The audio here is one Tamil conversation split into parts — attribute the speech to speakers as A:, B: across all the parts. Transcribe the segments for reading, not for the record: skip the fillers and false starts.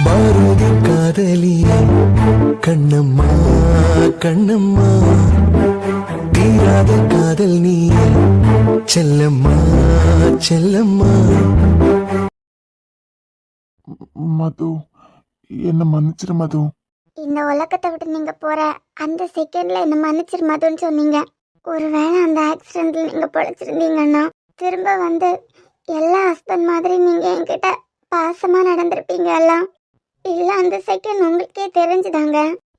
A: பாரதி காதலியே கண்ணம்மா கண்ணம்மா, தீராத காதல் நீ செல்லம்மா செல்லம்மா.
B: மது, என்ன மன்னிச்சிரு மது.
C: இந்த உலகத்தை விட்டு நீங்க போற அந்த செகண்ட்ல என்ன மன்னிச்சிரு மதுன்னு சொன்னீங்க. ஒருவேளை அந்த ஆக்சிடென்ட்ல நீங்க பொழைச்சிருந்தீங்கன்னா திரும்ப வந்து எல்லா ஹஸ்பண்ட் மாதிரி நீங்க என்கிட்ட பாசமா நடந்திருப்பீங்க எல்லாம். இல்ல அந்த செகண்ட் உங்களுக்கே தெரிஞ்சுதாங்க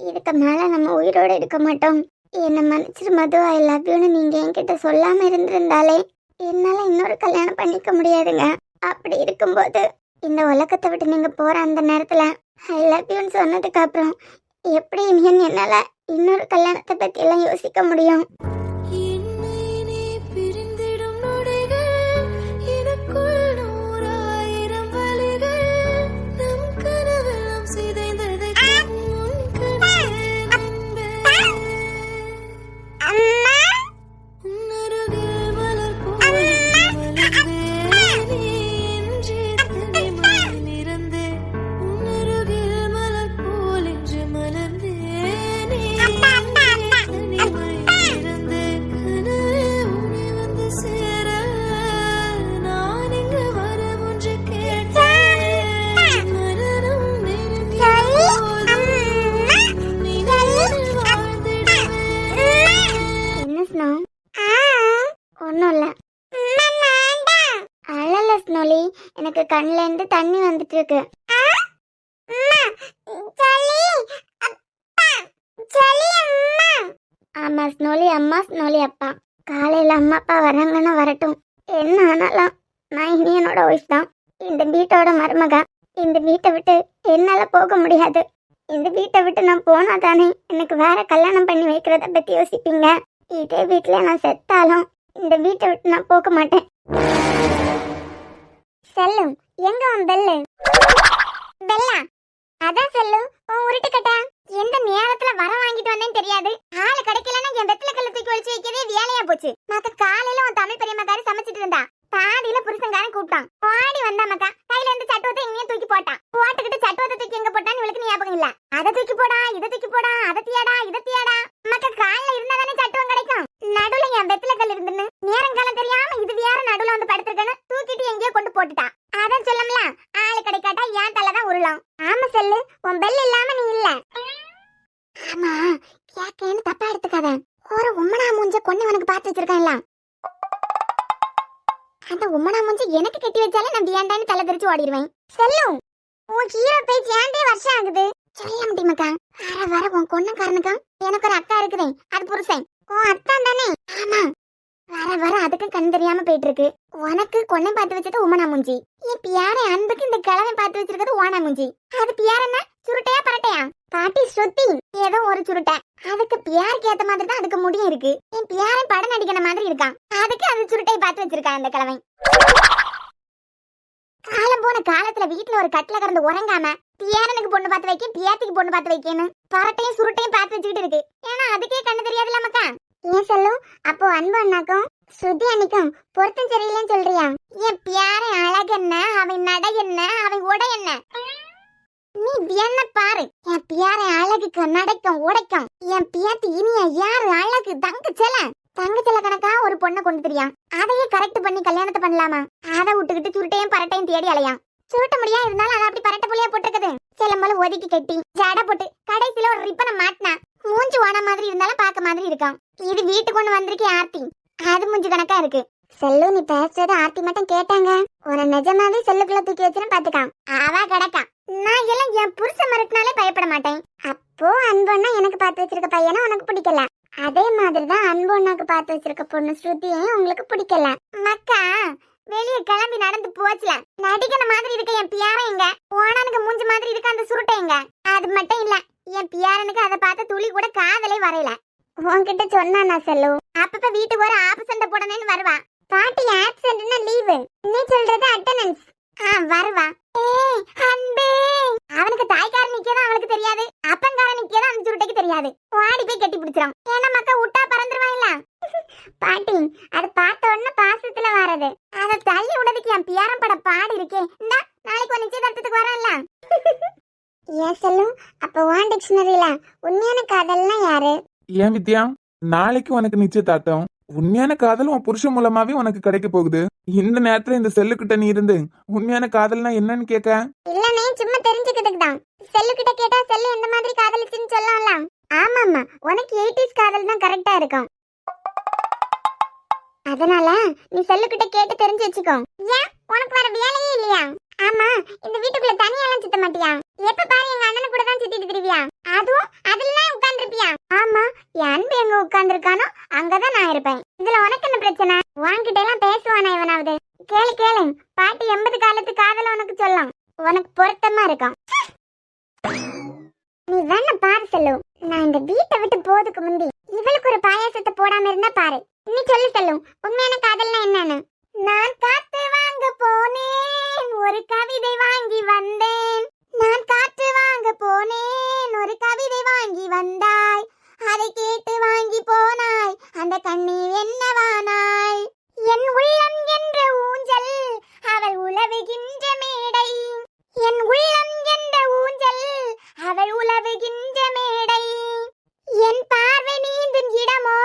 C: இதுக்கு மேல நம்ம உயிரோட இருக்க மாட்டோம். என்ன மன்னிச்சிரு மது, ஐ லவ் யூன்னு நீங்க என்கிட்ட சொல்லாம இருந்திருந்தாலே என்னால இன்னொரு கல்யாணம் பண்ணிக்க முடியாதுங்க. அப்படி இருக்கும்போது இந்த உலகத்தை விட்டு நீங்க போற அந்த நேரத்துல ஐ லவ் யூன்னு சொன்னதுக்கு அப்புறம் எப்படி என்னால இன்னொரு கல்யாணத்தை பத்தி எல்லாம் யோசிக்க முடியும்? எனக்கு கண்ணுல இருந்து தண்ணி வந்துட்டு இருக்கு. ஆமா ஸ்னோலி அம்மா, ஸ்னோலி அப்பா. காலையில அம்மா அப்பா வராங்கன்னா வரட்டும், என்ன ஆனாலும் நான் இனி என்னோட ஒய்ஃப் தான், இந்த வீட்டோட மருமக. இந்த வீட்டை விட்டு என்னால போக முடியாது. இந்த வீட்டை விட்டு நான் போனா தானே எனக்கு வேற கல்யாணம் பண்ணி வைக்கிறத பத்தி யோசிப்பீங்க. இதே வீட்டுல நான் செத்தாலும் இந்த வீட்டை விட்டு நான் போக மாட்டேன். செல்லும், எங்க உன் பெல்லு? பெல்லா? அதான் செல்லு, உன் உருட்டு கட்ட. எந்த நேரத்துல வர வாங்கிட்டு வந்தேன்னு தெரியாது. ஆளு கிடைக்கலன்னா என் வெத்தலை கல்ல தூக்கி ஒழிச்சு வைக்கவே வேலையா போச்சு. மக்க காலையில உன் தமிழ் பெரியம்மாக்காரி சமைச்சிட்டு இருந்தா. பாதியில புருஷங்காரன் கூப்பிட்டான். பாடி வந்தா மக்கா, கையில இருந்து சட்டுவத்தை எங்கேயும் தூக்கி போட்டான். போட்டுக்கிட்டு சட்டுவத்தை தூக்கி எங்க போட்டான்னு இவளுக்கு ஞாபகம் இல்ல. அதை தூக்கி போடா, இதை தூக்கி போடா, அதை தியாடா, இதை தியாடா. மக்க காலில் இருந்தா தானே சட்டுவம் கிடைக்கும். நடுவுல என் வெத்தலை கல் இருந்துன்னு நேரங்காலம் தெரியாம இது வேற நடுவுல வந்து படுத்திருக்கேன்னு தூக்கிட்டு எங்கேயோ கொண்டு போட்டுட்டா. அதான் சொல்லம்ல, ஆளு கிடைக்காட்டா ஏன் தலைதான் உருளாம். ஆமா செல்லு, உன் பெல் இல்லாம நீ இல்ல. ஆமா, கேக்கேன்னு தப்பா எடுத்துக்காத. ஒரு உம்மனா மூஞ்ச கொன்னவனுக்கு பார்த்து வச்சிருக்கான்ல, அந்த உம்மனா மூஞ்ச எனக்கு கட்டி வச்சாலே நான் வேண்டான்னு தலை தெரிச்சு ஓடிடுவேன். செல்லும், உன் ஹீரோ பேஜ் ஏண்டே வருஷம் ஆகுது சொல்ல முடியுமாக்கா? வர வர உன் கொன்னக்காரனுக்கா எனக்கு ஒரு அக்கா இருக்குதே, அது புருஷன் உன் அத்தான் தானே? ஆமா, வர வர அதுக்கும் கண் தெரியாம போயிட்டு இருக்கு. உனக்கு கொன்னை பார்த்து வச்சது உமனா மூஞ்சி, என் பியாரை அன்புக்கு இந்த கிழமை பார்த்து வச்சிருக்கிறது ஓனா மூஞ்சி. அது பியார் என்ன சுருட்டையா பரட்டையா? பாட்டி சுத்தி ஏதோ ஒரு சுருட்டை. அதுக்கு பியாருக்கு ஏத்த மாதிரி தான் அதுக்கு முடியும் இருக்கு. என் பியாரை படம் நடிக்கிற மாதிரி இருக்கான், அதுக்கு அந்த சுருட்டையை பார்த்து வச்சிருக்கான் அந்த கிழமை. காலம் போன காலத்துல வீட்டுல ஒரு கட்டில கிடந்து உறங்காம பியாரனுக்கு பொண்ணு பார்த்து வைக்க, பியாத்துக்கு பொண்ணு பார்த்து வைக்கணும் பரட்டையும் சுருட்டையும் பார்த்து வச்சுக்கிட்டு இருக்கு. ஏன்னா அதுக்கே கண்ணு தெரியாதுல்ல மக்கா. ஏன் சொல்லும், அப்போ அன்பு அண்ணாக்கும் ஸ்ருதி அன்னைக்கும் பொருத்தம் சரியில்லைன்னு சொல்றியா? என் பியாரை அழகு என்ன, அவன் நடை என்ன, அவன் உடை என்ன? நீ என்ன பாரு, என் பியாரை அழகுக்கு நடைக்கும் உடைக்கும் என் பியாத்து இனிய யாரு அழகு தங்கச்சல கணக்கா ஒரு பொண்ணை கொண்டு தெரியா. அதையே கரெக்ட் பண்ணி கல்யாணத்தை பண்ணலாமா? அதை விட்டுக்கிட்டு சுருட்டையும் பரட்டையும் தேடி அலையாம். சுருட்ட முடியா இருந்தாலும் அதை அப்படி பரட்ட புள்ளையா போட்டுருக்குது. செல்லம் போல ஒதுக்கி கட்டி ஜட போட்டு கடைசியில ஒரு ரிப்பனை மாட்டினா மூஞ்சி ஓன மாதிரி இருந்தாலும் பாக்க மாதிரி இருக்கான். இது வீட்டுக்கு ஒண்ணு வந்திருக்கே ஆர்த்தி, அது மூஞ்சி கணக்கா இருக்கு. செல்லு, நீ பேசுறது ஆர்த்தி மட்டும் கேட்டாங்க, உன நிஜமாவே செல்லுக்குள்ள தூக்கி வச்சுன்னு பாத்துக்கான். அவ கிடக்கா. நான் எல்லாம் என் புருஷன் மறுட்டினாலே பயப்பட மாட்டேன். அப்போ அன்புன்னா எனக்கு பார்த்து வச்சிருக்க பையனை உனக்கு பிடிக்கல, அதே மாதிரிதான் அன்புண்ணாக்கு பார்த்து வச்சிருக்க பொண்ணு ஸ்ருதியையும் உங்களுக்கு பிடிக்கல. மக்கா வெளியே கிளம்பி நடந்து போச்சுல, நடிக்கிற மாதிரி இருக்க என் பியாரங்க ஓனானுக்கு மூஞ்சி மாதிரி இருக்க அந்த சுருட்டைங்க. அது மட்டும் இல்ல, என் பியாரனுக்கு அதை பார்த்த துளி கூட காதலே வரையல. உன்கிட்ட சொன்னா செல்லு, அப்பப்ப வீட்டுக்கு ஒரு ஆப்சென்ட் போடணும்னு வருவா. பாட்டி ஆப்சென்ட்னா லீவு, நீ சொல்றது அட்டெண்டன்ஸ். வருவா. ஏய் அன்பே, அவனுக்கு தாய்க்கார நிக்கதான் அவளுக்கு தெரியாது, அப்பங்கார நிக்கதான் அந்த சுருட்டைக்கு தெரியாது. வாடி போய் கட்டி பிடிச்சிரும். ஏன்னா மக்கா விட்டா பறந்துருவாங்களா? பாட்டி அது பார்த்த உடனே பாசத்துல வர்றது, அதை தள்ளி விடுறதுக்கு என் பியாரம் பட பாடு இருக்கே. இந்த நாளைக்கு ஒரு நிச்சயதார்த்தத்துக்கு வரல. ஏன் செல்லும் அப்ப உன் டிக்ஷனரியில உண்மையான காதல்னா யாரு?
B: ஏன் வித்யா, நாளைக்கு உனக்கு நிச்சயதார்த்தம். உண்மையான காதல் உன் புருஷன் மூலமாவே உனக்கு கிடைக்க போகுது. இந்த நேரத்துல இந்த செல்லுக்கிட்ட நீ இருந்து உண்மையான காதல்னா என்னன்னு கேட்க?
C: இல்லனே, சும்மா தெரிஞ்சுக்கிறதுக்கு தான். செல்லு கிட்ட கேட்டா செல்லு எந்த மாதிரி காதலிச்சுன்னு சொல்லலாம்ல. ஆமாமா, உனக்கு 80s காதல் தான் கரெக்டா இருக்கும். அதனால நீ செல்லு கிட்ட கேட்டு தெரிஞ்சு வச்சுக்கோ. ஏன் உனக்கு வேற வேலையே இல்லையா? ஆமா, இந்த வீட்டுக்குள்ள தனியாலாம் சுத்த மாட்டியா? எப்ப பாரு எங்க அண்ணன் கூட தான் சுத்திட்டு திரிவியா? அதுவும் அதுலலாம் உட்கார்ந்திருப்பியா? ஆமா, என் அன்பு எங்க உட்கார்ந்திருக்கானோ அங்கதான் நான் இருப்பேன். இதுல உனக்கு என்ன பிரச்சனை? உன்கிட்ட எல்லாம் பேசுவானா இவனாவது? கேளு கேளு, பாட்டி 80 காலத்து காதல உனக்கு சொல்லும். உனக்கு பொருத்தமா இருக்கும். நீ வேணா பாரு செல்லு, நான் இந்த வீட்டை விட்டு போறதுக்கு முந்தி இவளுக்கு ஒரு பாயாசத்தை போடாம இருந்தா பாரு. நீ சொல்லு செல்லு, உண்மையான காதல்னா என்னன்னு? நான் காத்து வாங்க போனேன், ஒரு கவிதை வாங்கி வந்தேன். நான் காற்று வாங்க போனேன், ஒரு கவிதை வாங்கி வந்தாய். அதை கேட்டு வாங்கி போனாய், அந்த கண்ணீர் என்னவானாய்? என் உள்ளம் என்ற ஊஞ்சல், அவள் உலவுகின்ற மேடை. என் உள்ளம் என்ற ஊஞ்சல், அவள் உலவுகின்ற மேடை. என் பார்வை நீந்தும் இடமோ,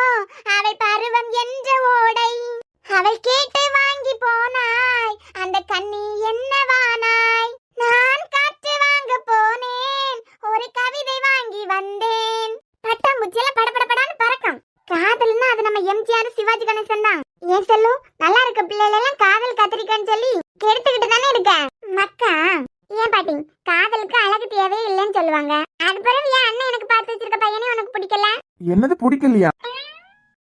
C: அவள் பருவம் என்ற ஓடை. அவள் கேட்டு வாங்கி போனாய், அந்த கண்ணி என்னவானாய்? நான் காற்று வாங்க போனேன், ஒரு கவிதை வாங்கி வந்தேன். பட்டாம்பூச்சியில படபடபடான்னு பறக்கும். காதல்னா அது நம்ம எம்ஜிஆர் சிவாஜி கணேசன் தான். ஏன் செல்லு, நல்லா இருக்க பிள்ளைகள் எல்லாம் காதல் கத்திரிக்கான்னு சொல்லி கெடுத்துக்கிட்டு தானே இருக்க மக்கா? ஏன் பாட்டி, காதலுக்கு அழகு தேவையே இல்லைன்னு சொல்லுவாங்க. அது பிறகு ஏன் அண்ணன் எனக்கு பார்த்து வச்சிருக்க பையனே உனக்கு பிடிக்கல?
B: என்னது பிடிக்கலையா?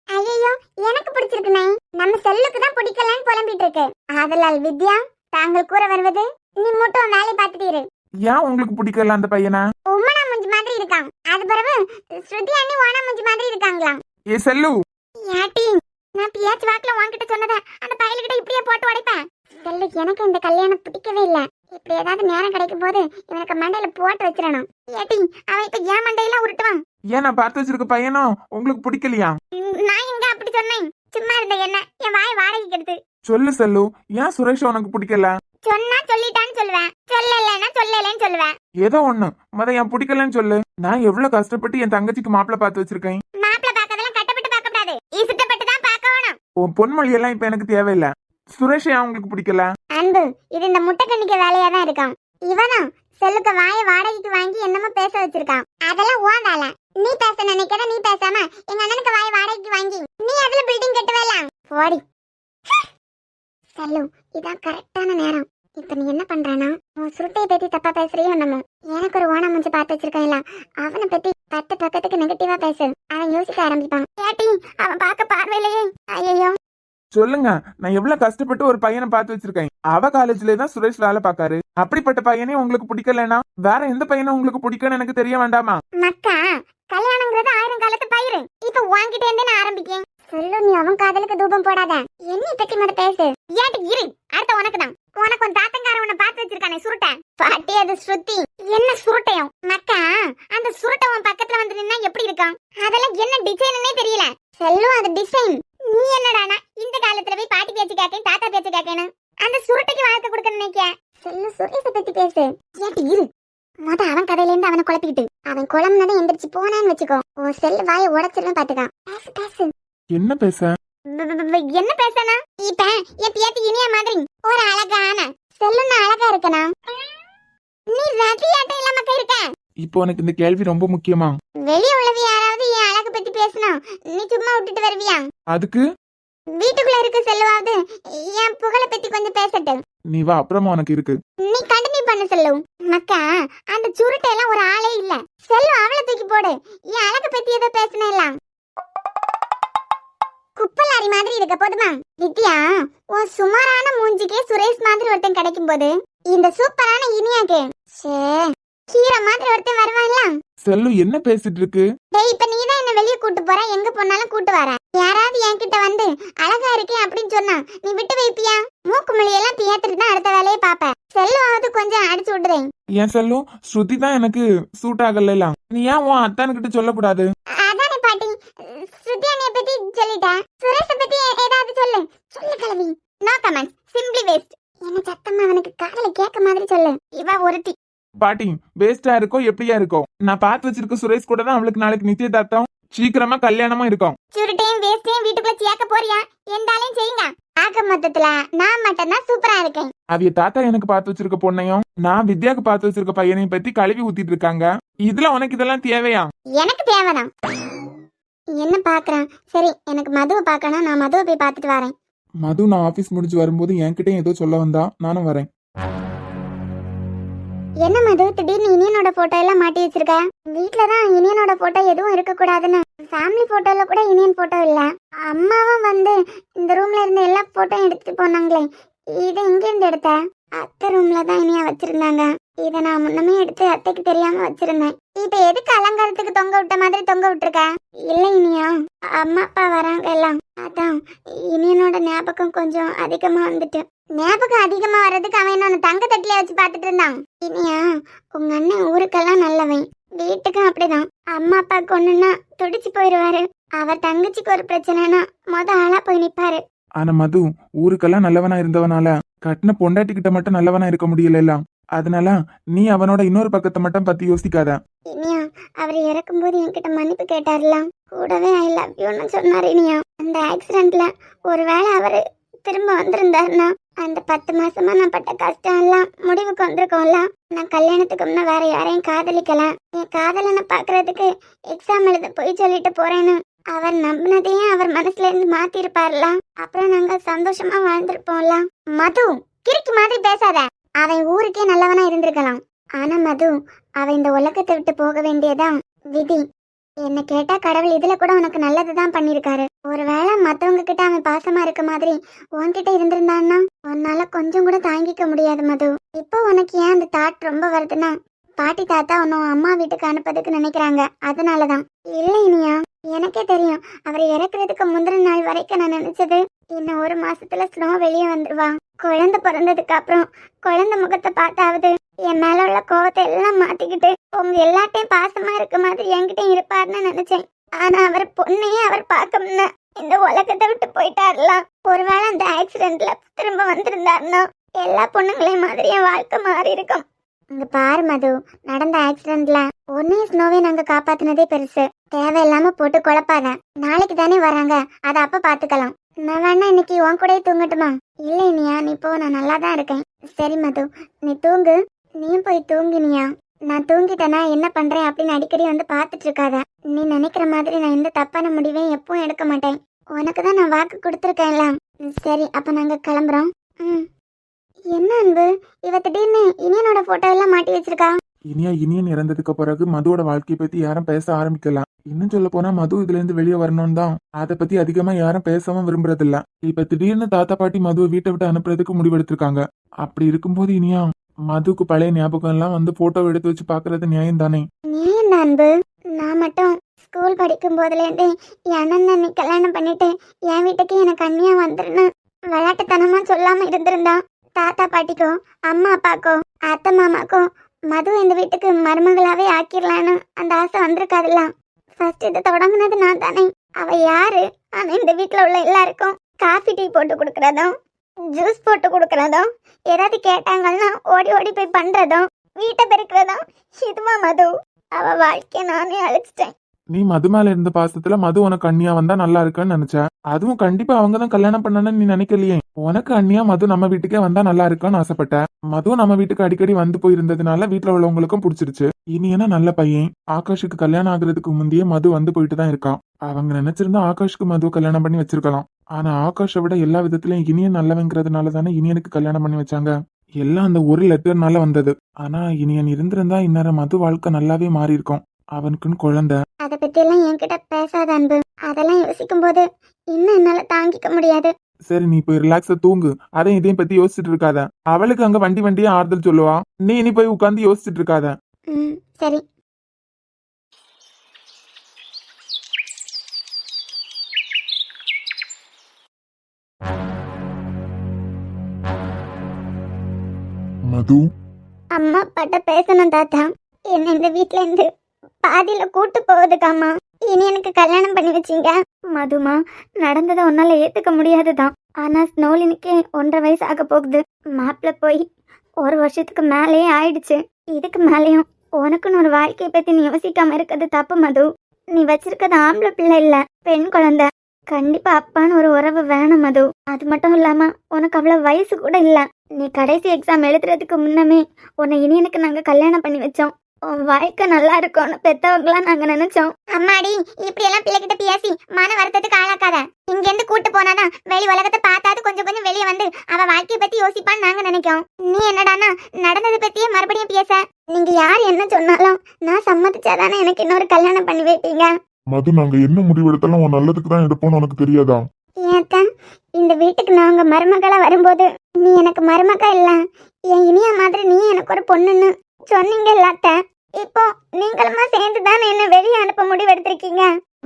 C: ஐயோ, எனக்கு பிடிச்சிருக்குனே. நம்ம செல்லுக்கு தான் பிடிக்கலன்னு புலம்பிட்டு இருக்கு. ஆதலால் வித்யா, தாங்கள் கூற வருவது நீ மட்டும் வேலை பார்த்துட்டு இரு.
B: ஏன் உங்களுக்கு பிடிக்கல அந்த பையனா?
C: உம்மனா முஞ்சி மாதிரி இருக்கான். அது பிறகு ஸ்ருதி அண்ணி ஓனா முஞ்சி மாதிரி இருக்காங்களாம்.
B: ஏ செல்லு,
C: ஏட்டி, நான் பியாச்சு வாக்குல உன்கிட்ட சொன்னத அந்த பயலுக்கிட்ட இப்படியே போட்டு உடைப்பேன். செல்லு, எனக்கு இந்த கல்யாணம் பிடிக்கவே இல்ல. இப்படி ஏதாவது நேரம் கிடைக்கும் போது இவனுக்கு மண்டையில போட்டு வச்சிடணும். ஏட்டி, அவன் இப்ப ஏன் மண்டையெல்லாம் உருட்டுவான்.
B: ஏன் நான் பார்த்து வச்சிருக்க பையனும் உங்களுக்கு பிடிக்கலையா?
C: நான் எங்க அப்படி சொன்னேன்? சும்மா இருந்த என்ன என் வாய் வாடகைக்கு எடுத்து
B: சொல்லு செல்லு, ஏன் சுரேஷ் உனக்கு பிடிக்கல?
C: சொன்னா சொல்லிட்டான்னு சொல்லுவேன், சொல்லலைன்னா சொல்லலைன்னு சொல்லுவேன்.
B: ஏதோ ஒண்ணு என் பிடிக்கலன்னு சொல்லு. நான் எவ்வளவு கஷ்டப்பட்டு என் தங்கச்சிக்கு மாப்பிள்ள பார்த்து வச்சிருக்கேன்.
C: மாப்பிள்ள பார்க்கறதெல்லாம் கட்டப்பட்டு பார்க்க கூடாது, இஷ்டப்பட்டு தான் பார்க்கணும்.
B: உன் பொன்மொழி எல்லாம் இப்ப எனக்கு தேவையில்ல. சுரேஷ் ஏன் உங்களுக்கு பிடிக்கல?
C: அன்பு, இது இந்த முட்டை கண்ணிக்க வேலையா தான் இருக்கான். இவதான் செல்லுக்க வாய வாடகைக்கு வாங்கி என்னமோ பேச வச்சிருக்கான். அதெல்லாம் ஓ வேலை. நீ பேச நினைக்கிறத நீ பேசாம எங்க அண்ணனுக்கு வாய வாடகைக்கு வாங்கி நீ அதுல பில்டிங் கட்டுவேலாம். போடி செல்லு, இதான் கரெக்டான நேரம். இப்ப நீ என்ன பண்றானா, உன் சுருட்டையை பத்தி தப்பா பேசுறியோ என்னமோ. எனக்கு ஒரு ஓனா முஞ்சு பார்த்து வச்சிருக்கான், அவனை பத்தி 10 பக்கத்துக்கு நெகட்டிவா பேசு. அவன் யோசிக்க ஆரம்பிப்பான். கேட்டி, அவன் பார்க்க பார்வையிலேயே ஐயோ.
B: சொல்லுங்க, நான் எவ்வளவு கஷ்டப்பட்டு ஒரு பையனை பார்த்து வச்சிருக்கேன். அவ காலேஜ்ல தான் சுரேஷ் வேலை பாக்காரு. அப்படிப்பட்ட பையனே உங்களுக்கு பிடிக்கலன்னா வேற எந்த பையனும் உங்களுக்கு பிடிக்கும்னு எனக்கு தெரிய வேண்டாமா?
C: மக்கா, கல்யாணங்கிறது 1000 காலத்து பயிரு. இப்ப உன்கிட்ட இருந்து நான் ஆரம்பிக்கேன். சொல்லு, நீ அவன் காதலுக்கு தூபம் போடாத. என்னை பத்தி மட்டும் பேசு. ஏட்டு இரு, அடுத்த உனக்கு தான். உனக்கு உன் தாத்தங்கார உன்னை பார்த்து வச்சிருக்கானே சுருட்டை பாட்டி, அது ஸ்ருதி. என்ன சுருட்டையும் மக்கா, அந்த சுருட்டை உன் பக்கத்துல வந்து நின்னா எப்படி இருக்கான்? அதெல்லாம் என்ன டிசைன்னே தெரியல. செல்லு, அது டிசைன். நீ என்னடானா இந்த காலத்துல போய் பாட்டி பேச்சு கேட்கேன், தாத்தா பேச்சு கேட்கேன்னு அந்த சுருட்டைக்கு வாழ்க்கை கொடுக்க நினைக்க? செல்லு, சுரேஷ பத்தி பேசு. ஏட்டு இரு, அவன் கதையில இருந்து அவனை குழப்பிக்கிட்டு அவன் குழம்புனதை எந்திரிச்சு போனான்னு வச்சுக்கோ, உன் செல்லு வாயை உடைச்சிருன்னு பாத்துக்கான். பேசு பேசு.
B: என்ன பேச?
C: என்ன பேசனா? இப்ப என் பேத்தி இனியா மாதிரி ஒரு அழகான செல்லுன்னு அழகா இருக்கனா? நீ ரதியாட்ட இல்லாம இருக்க.
B: இப்போ உனக்கு இந்த கேள்வி ரொம்ப முக்கியமா?
C: வெளிய உள்ளது யாராவது என் அழகு பத்தி பேசினா நீ சும்மா விட்டுட்டு வருவியா?
B: அதுக்கு
C: வீட்டுக்குள்ள இருக்க செல்வாவது என் புகழை பத்தி கொஞ்சம் பேசட்டு.
B: நீ வா, அப்புறமா உனக்கு இருக்கு.
C: நீ கண்டினியூ பண்ண செல்லு. மக்கா, அந்த சுருட்டை எல்லாம் ஒரு ஆளே இல்ல. செல்லு, அவளை தூக்கி போடு. என் அழகு பத்தி ஏதோ பேசினேன். குப்பலாரி மாதிரி இருக்க போதுமா? வித்யா, உன் சுமாரான மூஞ்சிக்கே சுரேஷ் மாதிரி ஒருத்தன் கிடைக்கும் போது இந்த சூப்பரான இனியாக்கு கீரை மாதிரி ஒருத்தன் வருவான்ல.
B: செல்லு, என்ன பேசிட்டு இருக்கு?
C: டேய், இப்ப நீதான் என்ன வெளிய கூட்டு போற, எங்க போனாலும் கூட்டு வர. யாராவது என்கிட்ட வந்து அழகா இருக்கேன் அப்படின்னு சொன்னா நீ விட்டு வைப்பியா? மூக்கு மொழியெல்லாம் தியேட்டர் தான் அடுத்த வேலையை பாப்ப. செல்லுவாவது கொஞ்சம் அடிச்சு விடுறேன்.
B: ஏன் செல்லு, ஸ்ருதி தான் எனக்கு சூட் ஆகல. நீ ஏன் உன் அத்தானுக்கிட்ட சொல்லக்கூடாது?
C: அதானே பாட்டி, ஸ்ருதி அண்ணிய பத்தி சொல்லிட்டேன். சுரேஷ பத்தி ஏதாவது சொல்லு. சொல்லு கிளவி. No comments, simply waste. என்ன சத்தமா அவனுக்கு காதல கேட்க மாதிரி சொல்லு. இவ ஒருத்தி
B: பாட்டி வேஸ்டா இருக்கோ எப்படியா இருக்கோ, நான் பார்த்து வச்சிருக்க சுரேஷ் கூட தான் அவளுக்கு நாளைக்கு நிச்சயதார்த்தம், சீக்கிரமா கல்யாணமும் இருக்கும்.
C: சுருட்டையும் வேஸ்டையும் வீட்டுக்குள்ள சேர்க்க போறியா? எந்தாலையும் செய்யுங்க. ஆக மொத்தத்துல நான் மட்டும் தான் சூப்பரா இருக்கேன்.
B: அவிய தாத்தா எனக்கு பார்த்து வச்சிருக்க பொண்ணையும் நான் வித்யாக்கு பார்த்து வச்சிருக்க பையனையும் பத்தி கழுவி ஊத்திட்டு இருக்காங்க. இதுல உனக்கு இதெல்லாம் தேவையா?
C: எனக்கு தேவைதான். என்ன பாக்குறான்? சரி, எனக்கு மதுவை பார்க்கணும். நான் மதுவை போய் பார்த்துட்டு வரேன்.
B: மது நான் ஆபீஸ் முடிஞ்சு வரும்போது என்கிட்ட ஏதோ சொல்ல வந்தா, நானும் வரேன்.
C: என்ன மது, திடீர்னு இனியனோட போட்டோ எல்லாம் மாட்டி வச்சிருக்க? வீட்டுலதான் இனியனோட போட்டோ எதுவும் இருக்க கூடாதுன்னு ஃபேமிலி போட்டோல கூட இனியன் போட்டோ இல்ல. அம்மாவும் வந்து இந்த ரூம்ல இருந்த எல்லா போட்டோயும் எடுத்துட்டு போனாங்களே, இதை எங்க இருந்து எடுத்த? அத்தை ரூம்ல தான் இனியா வச்சிருந்தாங்க. இதை நான் முன்னமே எடுத்து அத்தைக்கு தெரியாம வச்சிருந்தேன். இப்ப எதுக்கு அலங்காரத்துக்கு தொங்க விட்ட மாதிரி தொங்க விட்டுருக்க? இல்ல இனியா, அம்மா அப்பா வராங்க எல்லாம், அதான் இனியனோட ஞாபகம் கொஞ்சம் அதிகமா வந்துட்டு. ஞாபகம் அதிகமா வர்றதுக்கு அவன் என்ன தங்க தட்டில வச்சு பாத்துட்டு இருந்தான். இனியா, உங்க அண்ணன் ஊருக்கெல்லாம் நல்லவன், வீட்டுக்கும் அப்படிதான். அம்மா அப்பாவுக்கு ஒண்ணுன்னா துடிச்சு போயிருவாரு. அவர் தங்கச்சிக்கு ஒரு பிரச்சனைனா ஆளா போய் நிப்பாரு.
B: ஆனா மது ஊருக்கெல்லாம் நல்லவனா இருந்தவனால கட்டின பொண்டாட்டிக்கிட்ட மட்டும் நல்லவனா இருக்க முடியல. அதனால நீ அவனோட இன்னொரு பக்கத்தை மட்டும் பத்தி யோசிக்காத.
C: இனியா, அவர் இறக்கும்போது என்கிட்ட மன்னிப்பு கேட்டார்லாம், கூடவே ஐ லவ் யூன்னு சொன்னாரு. இனியா, அந்த ஆக்சிடென்ட்ல ஒருவேளை அவரு திரும்ப வந்திருந்தாருன்னா அந்த 10 மாசமா நான் பட்ட கஷ்டம் எல்லாம் முடிவுக்கு வந்திருக்கோம்ல. நான் கல்யாணத்துக்கு முன்ன வேற யாரையும் காதலிக்கல. என் காதலனை பாக்குறதுக்கு எக்ஸாம் எழுத போய் சொல்லிட்டு போறேன்னு அவர் நம்பினதையும் அவர் மனசுல இருந்து மாத்திருப்பாருல. அப்புறம் நாங்க சந்தோஷமா வாழ்ந்திருப்போம்ல. மது, கிறுக்கி மாதிரி பேசாத. அவன் ஊருக்கே நல்லவனா இருந்திருக்கலாம். ஆனா மது, அவன் இந்த உலகத்தை விட்டு போக வேண்டியதான் விதி. என்ன கேட்டா கடவுள் இதுல கூட உனக்கு நல்லதுதான் பண்ணிருக்காரு. ஒருவேளை மத்தவங்க கிட்ட அவன் பாசமா இருக்க மாதிரி உன்கிட்ட இருந்திருந்தான்னா உன்னால கொஞ்சம் கூட தாங்கிக்க முடியாது மது. இப்போ உனக்கு ஏன் அந்த தாட் ரொம்ப வருதுன்னா, பாட்டி தாத்தா உன்னும் அம்மா வீட்டுக்கு அனுப்பதுக்கு நினைக்கிறாங்க, அதனாலதான். இல்ல இனியா, எனக்கே தெரியும். அவர் இறக்குறதுக்கு முந்தின நாள் வரைக்கும் நான் நினைச்சது இன்னும் 1 மாசத்துல ஸ்னோ வெளியே வந்துருவா. குழந்தை பிறந்ததுக்கு அப்புறம் குழந்தை முகத்தை பார்த்தாவது என் மேல உள்ள கோவத்தை எல்லாம் மாத்திக்கிட்டு உங்க எல்லாத்தையும் பாசமா இருக்க மாதிரி என்கிட்ட இருப்பாருன்னு நினைச்சேன். ஆனா அவர் பொண்ணையே அவர் பார்க்கணும்னு இந்த உலகத்தை விட்டு போயிட்டாருலாம். ஒருவேளை அந்த ஆக்சிடென்ட்ல திரும்ப வந்திருந்தாருன்னா எல்லா பொண்ணுங்களையும் மாதிரி என் வாழ்க்கை மாறி இருக்கும். இங்க பாரு மது, நடந்த ஆக்சிடென்ட்ல ஒன்னையும் ஸ்னோவை நாங்க காப்பாத்தினதே பெருசு. தேவையில்லாம போட்டு குழப்பாத. நாளைக்கு தானே வராங்க, அதை அப்ப பாத்துக்கலாம். நான் வேணா இன்னைக்கு உன் கூட தூங்கட்டுமா? இல்ல இனியா, நீ போ, நான் நல்லா தான் இருக்கேன். சரி மது, நீ தூங்கு. நீயும் போய் தூங்கினியா. நான் தூங்கிட்டேனா என்ன பண்றேன் அப்படின்னு அடிக்கடி வந்து பாத்துட்டு இருக்காத. நீ நினைக்கிற மாதிரி நான் எந்த தப்பான முடிவையும் எப்பவும் எடுக்க மாட்டேன். உனக்கு தான் நான் வாக்கு கொடுத்துருக்கேன்ல. சரி, அப்ப நாங்க கிளம்புறோம். என்ன அன்பு, இவ திடீர்னு இனியனோட போட்டோ எல்லாம் மாட்டி வச்சிருக்கா?
B: இனியன் இறந்ததுக்கு பிறகு மதுவோட வாழ்க்கையை பத்தி யாரும் பேச ஆரம்பிக்கலாம். இன்னும் சொல்ல போனா மது இதுல இருந்து வெளியே வரணும் தான். அதை பத்தி அதிகமா யாரும் பேசவும் விரும்புறது இல்ல. இப்ப திடீர்னு தாத்தா பாட்டி மதுவை வீட்டை விட்டு அனுப்புறதுக்கு முடிவெடுத்திருக்காங்க. அப்படி இருக்கும்போது இனியா மதுக்கு பழைய ஞாபகம் எல்லாம் வந்து போட்டோ எடுத்து வச்சு பாக்குறது நியாயம் தானே?
C: நியாயம் தான் அன்பு. நான் மட்டும் ஸ்கூல் படிக்கும் போதுல இருந்து என் அண்ணன் நீ கல்யாணம் பண்ணிட்டு என் வீட்டுக்கு எனக்கு அண்ணியா வந்துருன்னு விளையாட்டுத்தனமா சொல்லாம இருந்திருந்தா தாத்தா பாட்டிக்கும் அம்மா அப்பாக்கும் அத்தை மாமாக்கும் மது இந்த வீட்டுக்கு மருமகளாவே ஆக்கிடலான்னு அந்த ஆசை வந்திருக்காதுல்ல. ஃபர்ஸ்ட் இதை தொடங்குனது நான் தானே. அவ யாரு? ஆனா இந்த வீட்டுல உள்ள எல்லாருக்கும் காஃபி டீ போட்டு கொடுக்கறதும் ஜூஸ் போட்டு கொடுக்கறதும் ஏதாவது கேட்டாங்கன்னா ஓடி ஓடி போய் பண்றதும் வீட்டை பெருக்கிறதும் இதுவா மது? அவ வாழ்க்கைய நானே அழிச்சிட்டேன்.
B: நீ மது மேல இருந்த பாசத்துல மது உனக்கு அண்ணியா வந்தா நல்லா இருக்குன்னு நினைச்ச. அதுவும் கண்டிப்பா அவங்கதான் கல்யாணம் பண்ணணும்னு நீ நினைக்கலையே. உனக்கு அண்ணியா மது நம்ம வீட்டுக்கே வந்தா நல்லா இருக்குன்னு ஆசைப்பட்ட. மதுவும் நம்ம வீட்டுக்கு அடிக்கடி வந்து போயிருந்ததுனால வீட்டுல உள்ளவங்களுக்கும் பிடிச்சிருச்சு. இனி என்ன நல்ல பையன். ஆகாஷுக்கு கல்யாணம் ஆகுறதுக்கு முந்தையே மது வந்து போயிட்டு தான் இருக்கான். அவங்க நினைச்சிருந்தா ஆகாஷ்க்கு மதுவை கல்யாணம் பண்ணி வச்சிருக்கலாம். ஆனா ஆகாஷை விட எல்லா விதத்திலயும் இனியன் நல்லவங்கிறதுனால தானே இனியனுக்கு கல்யாணம் பண்ணி வச்சாங்க. எல்லாம் அந்த ஒரு லெட்டர்னால வந்தது. ஆனா இனியன் இருந்திருந்தா இந்நேரம் மது வாழ்க்கை நல்லாவே மாறி இருக்கும். அவனுக்குன்னு குழந்தை.
C: அத பத்தி எல்லாம் என்கிட்ட பேசாத அன்பு. அதெல்லாம் யோசிக்கும் போது இன்னும் என்னால தாங்கிக்க முடியாது.
B: சரி, நீ போய் ரிலாக்ஸா தூங்கு. அதையும் இதையும் பத்தி யோசிச்சுட்டு இருக்காத. அவளுக்கு அங்க வண்டியா ஆறுதல் சொல்லுவா. நீ இனி போய் உட்காந்து யோசிச்சுட்டு இருக்காத.
C: சரி.
B: மது,
C: அம்மா அப்பாட்ட பேசணும் தாத்தா. என்ன இந்த வீட்ல இருந்து பாதியில கூட்டு போவதுக்காமா இனி எனக்கு கல்யாணம் பண்ணி வச்சீங்க. மதுமா, நடந்ததை உன்னால ஏத்துக்க முடியாதுதான். ஆனா ஸ்னோலினுக்கு 1.5 வயசு ஆக போகுது. மாப்பிள்ள போய் 1 வருஷத்துக்கு மேலேயே ஆயிடுச்சு. இதுக்கு மேலேயும் உனக்குன்னு ஒரு வாழ்க்கையை பத்தி நீ யோசிக்காம இருக்கிறது தப்பு மது. நீ வச்சிருக்கிறது ஆம்பளை பிள்ளை இல்ல, பெண் குழந்தை. கண்டிப்பா அப்பான்னு ஒரு உறவு வேணும் மது. அது மட்டும் இல்லாம உனக்கு அவ்வளவு வயசு கூட இல்ல. நீ கடைசி எக்ஸாம் எழுதுறதுக்கு முன்னமே உன்னை இனியனுக்கு நாங்க கல்யாணம் பண்ணி வச்சோம். உன் வாழ்க்கை நல்லா இருக்கும்னு பெத்தவங்களா நாங்க நினைச்சோம். அம்மாடி, இப்படி எல்லாம் பிள்ளைகிட்ட பேசி மன வருத்தத்துக்கு ஆளாக்காத. இங்க இருந்து கூட்டு போனாதான் வெளி உலகத்தை பார்த்தாது கொஞ்சம் கொஞ்சம் வெளியே வந்து அவ வாழ்க்கைய பத்தி யோசிப்பான்னு நாங்க நினைக்கிறோம். நீ என்னடானா நடந்ததை பத்தியே மறுபடியும் பேச. நீங்க யார் என்ன சொன்னாலும் நான் சம்மதிச்சாதானே எனக்கு இன்னொரு கல்யாணம் பண்ணி வைப்பீங்க.
D: மது, நாங்க என்ன முடிவெடுத்தாலும் உன் நல்லதுக்கு தான் எடுப்போம்னு உனக்கு தெரியாதா?
C: ஏத்தான் இந்த வீட்டுக்கு நாங்க மருமகளா வரும்போது நீ எனக்கு மருமக இல்ல, என் இனிய மாதிரி நீ எனக்கு ஒரு பொண்ணுன்னு சொன்னீங்க இல்லாத்த. இப்போ நீங்களுமா சேர்ந்து தானே என்ன வெளியே அனுப்ப முடிவெடுத்திருக்கீங்க.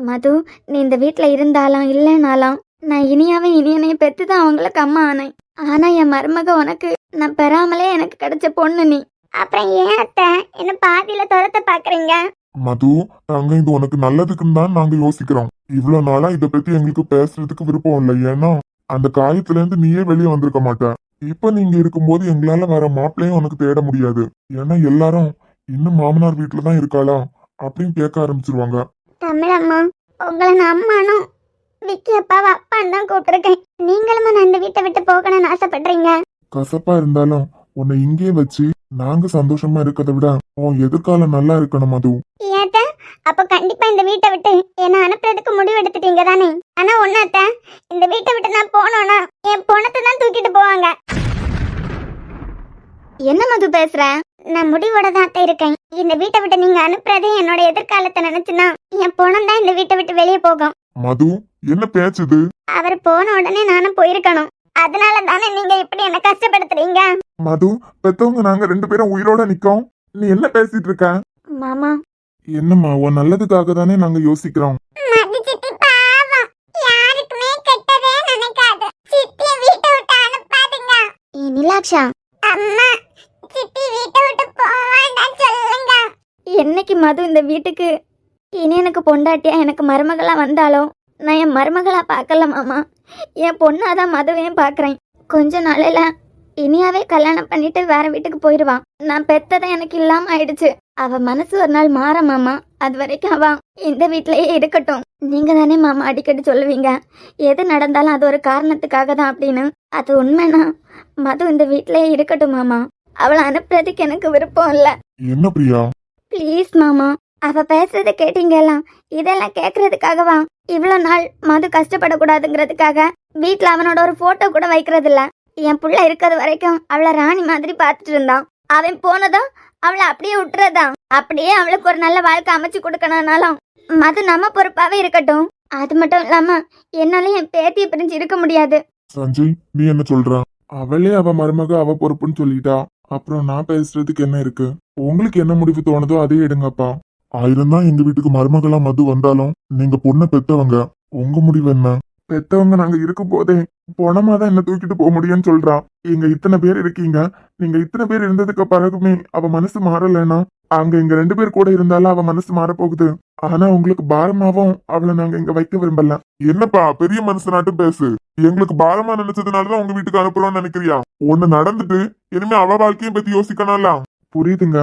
C: மது, நீ இந்த வீட்டுல இருந்தாலும் இல்லைனாலும் நான் இனியாவே இனியனையும் பெத்துதான் அவங்களுக்கு அம்மா ஆனேன். ஆனா என் மருமக உனக்கு நான் பெறாமலே எனக்கு கிடைச்ச பொண்ணு நீ. அப்புறம் ஏன் அத்தை என்ன பாதியில துரத்த பாக்குறீங்க?
D: மது, நாங்க இது உனக்கு நல்லதுக்குன்னு தான் நாங்க யோசிக்கிறோம். இவ்வளவு நாளா இத பத்தி எங்களுக்கு பேசுறதுக்கு விருப்பம் இல்லை. ஏன்னா அந்த காயத்துல இருந்து நீயே வெளியே வந்திருக்க மாட்ட. இப்ப நீங்க இருக்கும்போது எங்களால வர மாப்பிள்ளையும் உனக்கு தேட முடியாது. ஏன்னா எல்லாரும் இன்னும் மாமனார் வீட்டுல தான் இருக்காளா அப்படின்னு கேட்க ஆரம்பிச்சிருவாங்க.
C: தமிழம்மா, உங்களை நான் அம்மானும் விக்கி அப்பாவை அப்பான்னு தான் கூப்பிட்டுருக்கேன். நீங்களும் நான் இந்த வீட்டை விட்டு போகணும்னு ஆசைப்படுறீங்க.
D: கசப்பா இருந்தாலும் உன்னை இங்கே வச்சு நாங்க சந்தோஷமா இருக்கிறத விட உன் எதிர்காலம் நல்லா இருக்கணும் மது.
C: ஏத்த அப்ப கண்டிப்பா இந்த வீட்டை விட்டு என்ன அனுப்புறதுக்கு முடிவு எடுத்துட்டீங்க தானே? ஆனா ஒன்னாத்த, இந்த வீட்டை விட்டு நான் போனோம்னா என் பணத்தை தான் தூக்கிட்டு போவாங்க. என்ன மது பேசுற? நான் முடிவோட தான் இருக்கேன். இந்த வீட்டை விட்டு நீங்க அனுப்புறதே என்னோட எதிர்காலத்தை நினைச்சுன்னா என் பணம் தான் இந்த வீட்டை விட்டு வெளியே போகும்.
D: மது, என்ன பேச்சுது?
C: அவர் போன உடனே நானும் போயிருக்கணும். அதனால தானே நீங்க இப்படி என்ன கஷ்டப்படுத்துறீங்க.
D: மது, பெத்தவங்க நாங்க 2 பேரும் உயிரோட நிக்கோம். நீ என்ன பேசிட்டு இருக்க?
C: மாமா,
D: என்னம்மா, உன் நல்லதுக்காக தானே நாங்க யோசிக்கிறோம்.
C: மது சித்தி பாவம், யாருக்குமே கெட்டதே நினைக்காது. சித்தி வீட்டை விட்டு அனுப்பாதீங்க. நிலாக்ஷா, அம்மா சித்தி வீட்டை விட்டு போவாண்டான்னு சொல்லுங்க. என்னைக்கு மது இந்த வீட்டுக்கு இனி எனக்கு பொண்டாட்டியா எனக்கு மருமகளா வந்தாலும் நான் என் மருமகளா பார்க்கல மாமா. என் பொண்ணாதான் மதுவையும் பார்க்குறேன். கொஞ்ச நாளையில இனியாவே கல்யாணம் பண்ணிட்டு வேற வீட்டுக்கு போயிடுவான். நான் பெத்ததை எனக்கு இல்லாம ஆயிடுச்சு. அவ மனசு ஒரு நாள் மாற மாமா. அது வரைக்கும் அவ இந்த வீட்லயே இருக்கட்டும். நீங்க தானே மாமா அடிக்கடி சொல்லுவீங்க எது நடந்தாலும் அது ஒரு காரணத்துக்காக தான் அப்படின்னு. அது உண்மைனா மது இந்த வீட்லயே இருக்கட்டும் மாமா. அவளை அனுப்புறதுக்கு எனக்கு விருப்பம் இல்ல.
D: என்ன பிரியா?
C: ப்ளீஸ் மாமா, அவ பேசுறத கேட்டீங்கலாம். இதெல்லாம் கேக்குறதுக்காகவா இவ்வளவு நாள் மது கஷ்டப்படக்கூடாதுங்கிறதுக்காக வீட்டுல அவனோட ஒரு போட்டோ கூட வைக்கிறது இல்ல. என் புள்ள இருக்கிறது வரைக்கும் அவளை ராணி மாதிரி பார்த்துட்டு இருந்தான். அவன் போனதும் அவளை அப்படியே விட்டுறதான். அப்படியே அவளுக்கு ஒரு நல்ல வாழ்க்கை அமைச்சு கொடுக்கணும்னாலும் மது நம்ம பொறுப்பாவே இருக்கட்டும். அது மட்டும் இல்லாம என்னால என் பேத்தியை பிரிஞ்சு இருக்க முடியாது.
D: சஞ்சய், நீ என்ன சொல்ற? அவளே அவ மருமக அவ பொறுப்புன்னு சொல்லிட்டா. அப்புறம் நான் பேசுறதுக்கு என்ன இருக்கு? உங்களுக்கு என்ன முடிவு தோணுதோ அதே எடுங்கப்பா. 1000 தான் எங்க வீட்டுக்கு மருமகளா மது வந்தாலும் நீங்க பொண்ணை பெத்தவங்க. உங்க முடிவு என்ன? பெத்தவங்க நாங்க இருக்கும் போதே பொணமா தான் என்ன தூக்கிட்டு போக முடியும்னு சொல்றான். இங்க இத்தனை பேர் இருக்கீங்க. நீங்க இத்தனை பேர் இருந்ததுக்கு பிறகுமே அவ மனசு மாறலைன்னா அங்க எங்க 2 பேர் கூட இருந்தாலும் அவ மனசு மாற போகுது. ஆனா உங்களுக்கு பாரமாவும் அவளை நாங்க இங்க வைக்க விரும்பல. என்னப்பா பெரிய மனுஷனாட்டும் பேசு. எங்களுக்கு பாரமா நினைச்சதுனாலதான் உங்க வீட்டுக்கு அனுப்புறோம்னு நினைக்கிறியா? ஒண்ணு நடந்துட்டு இனிமே அவ வாழ்க்கையை பத்தி யோசிக்கணும்ல. புரியுதுங்க.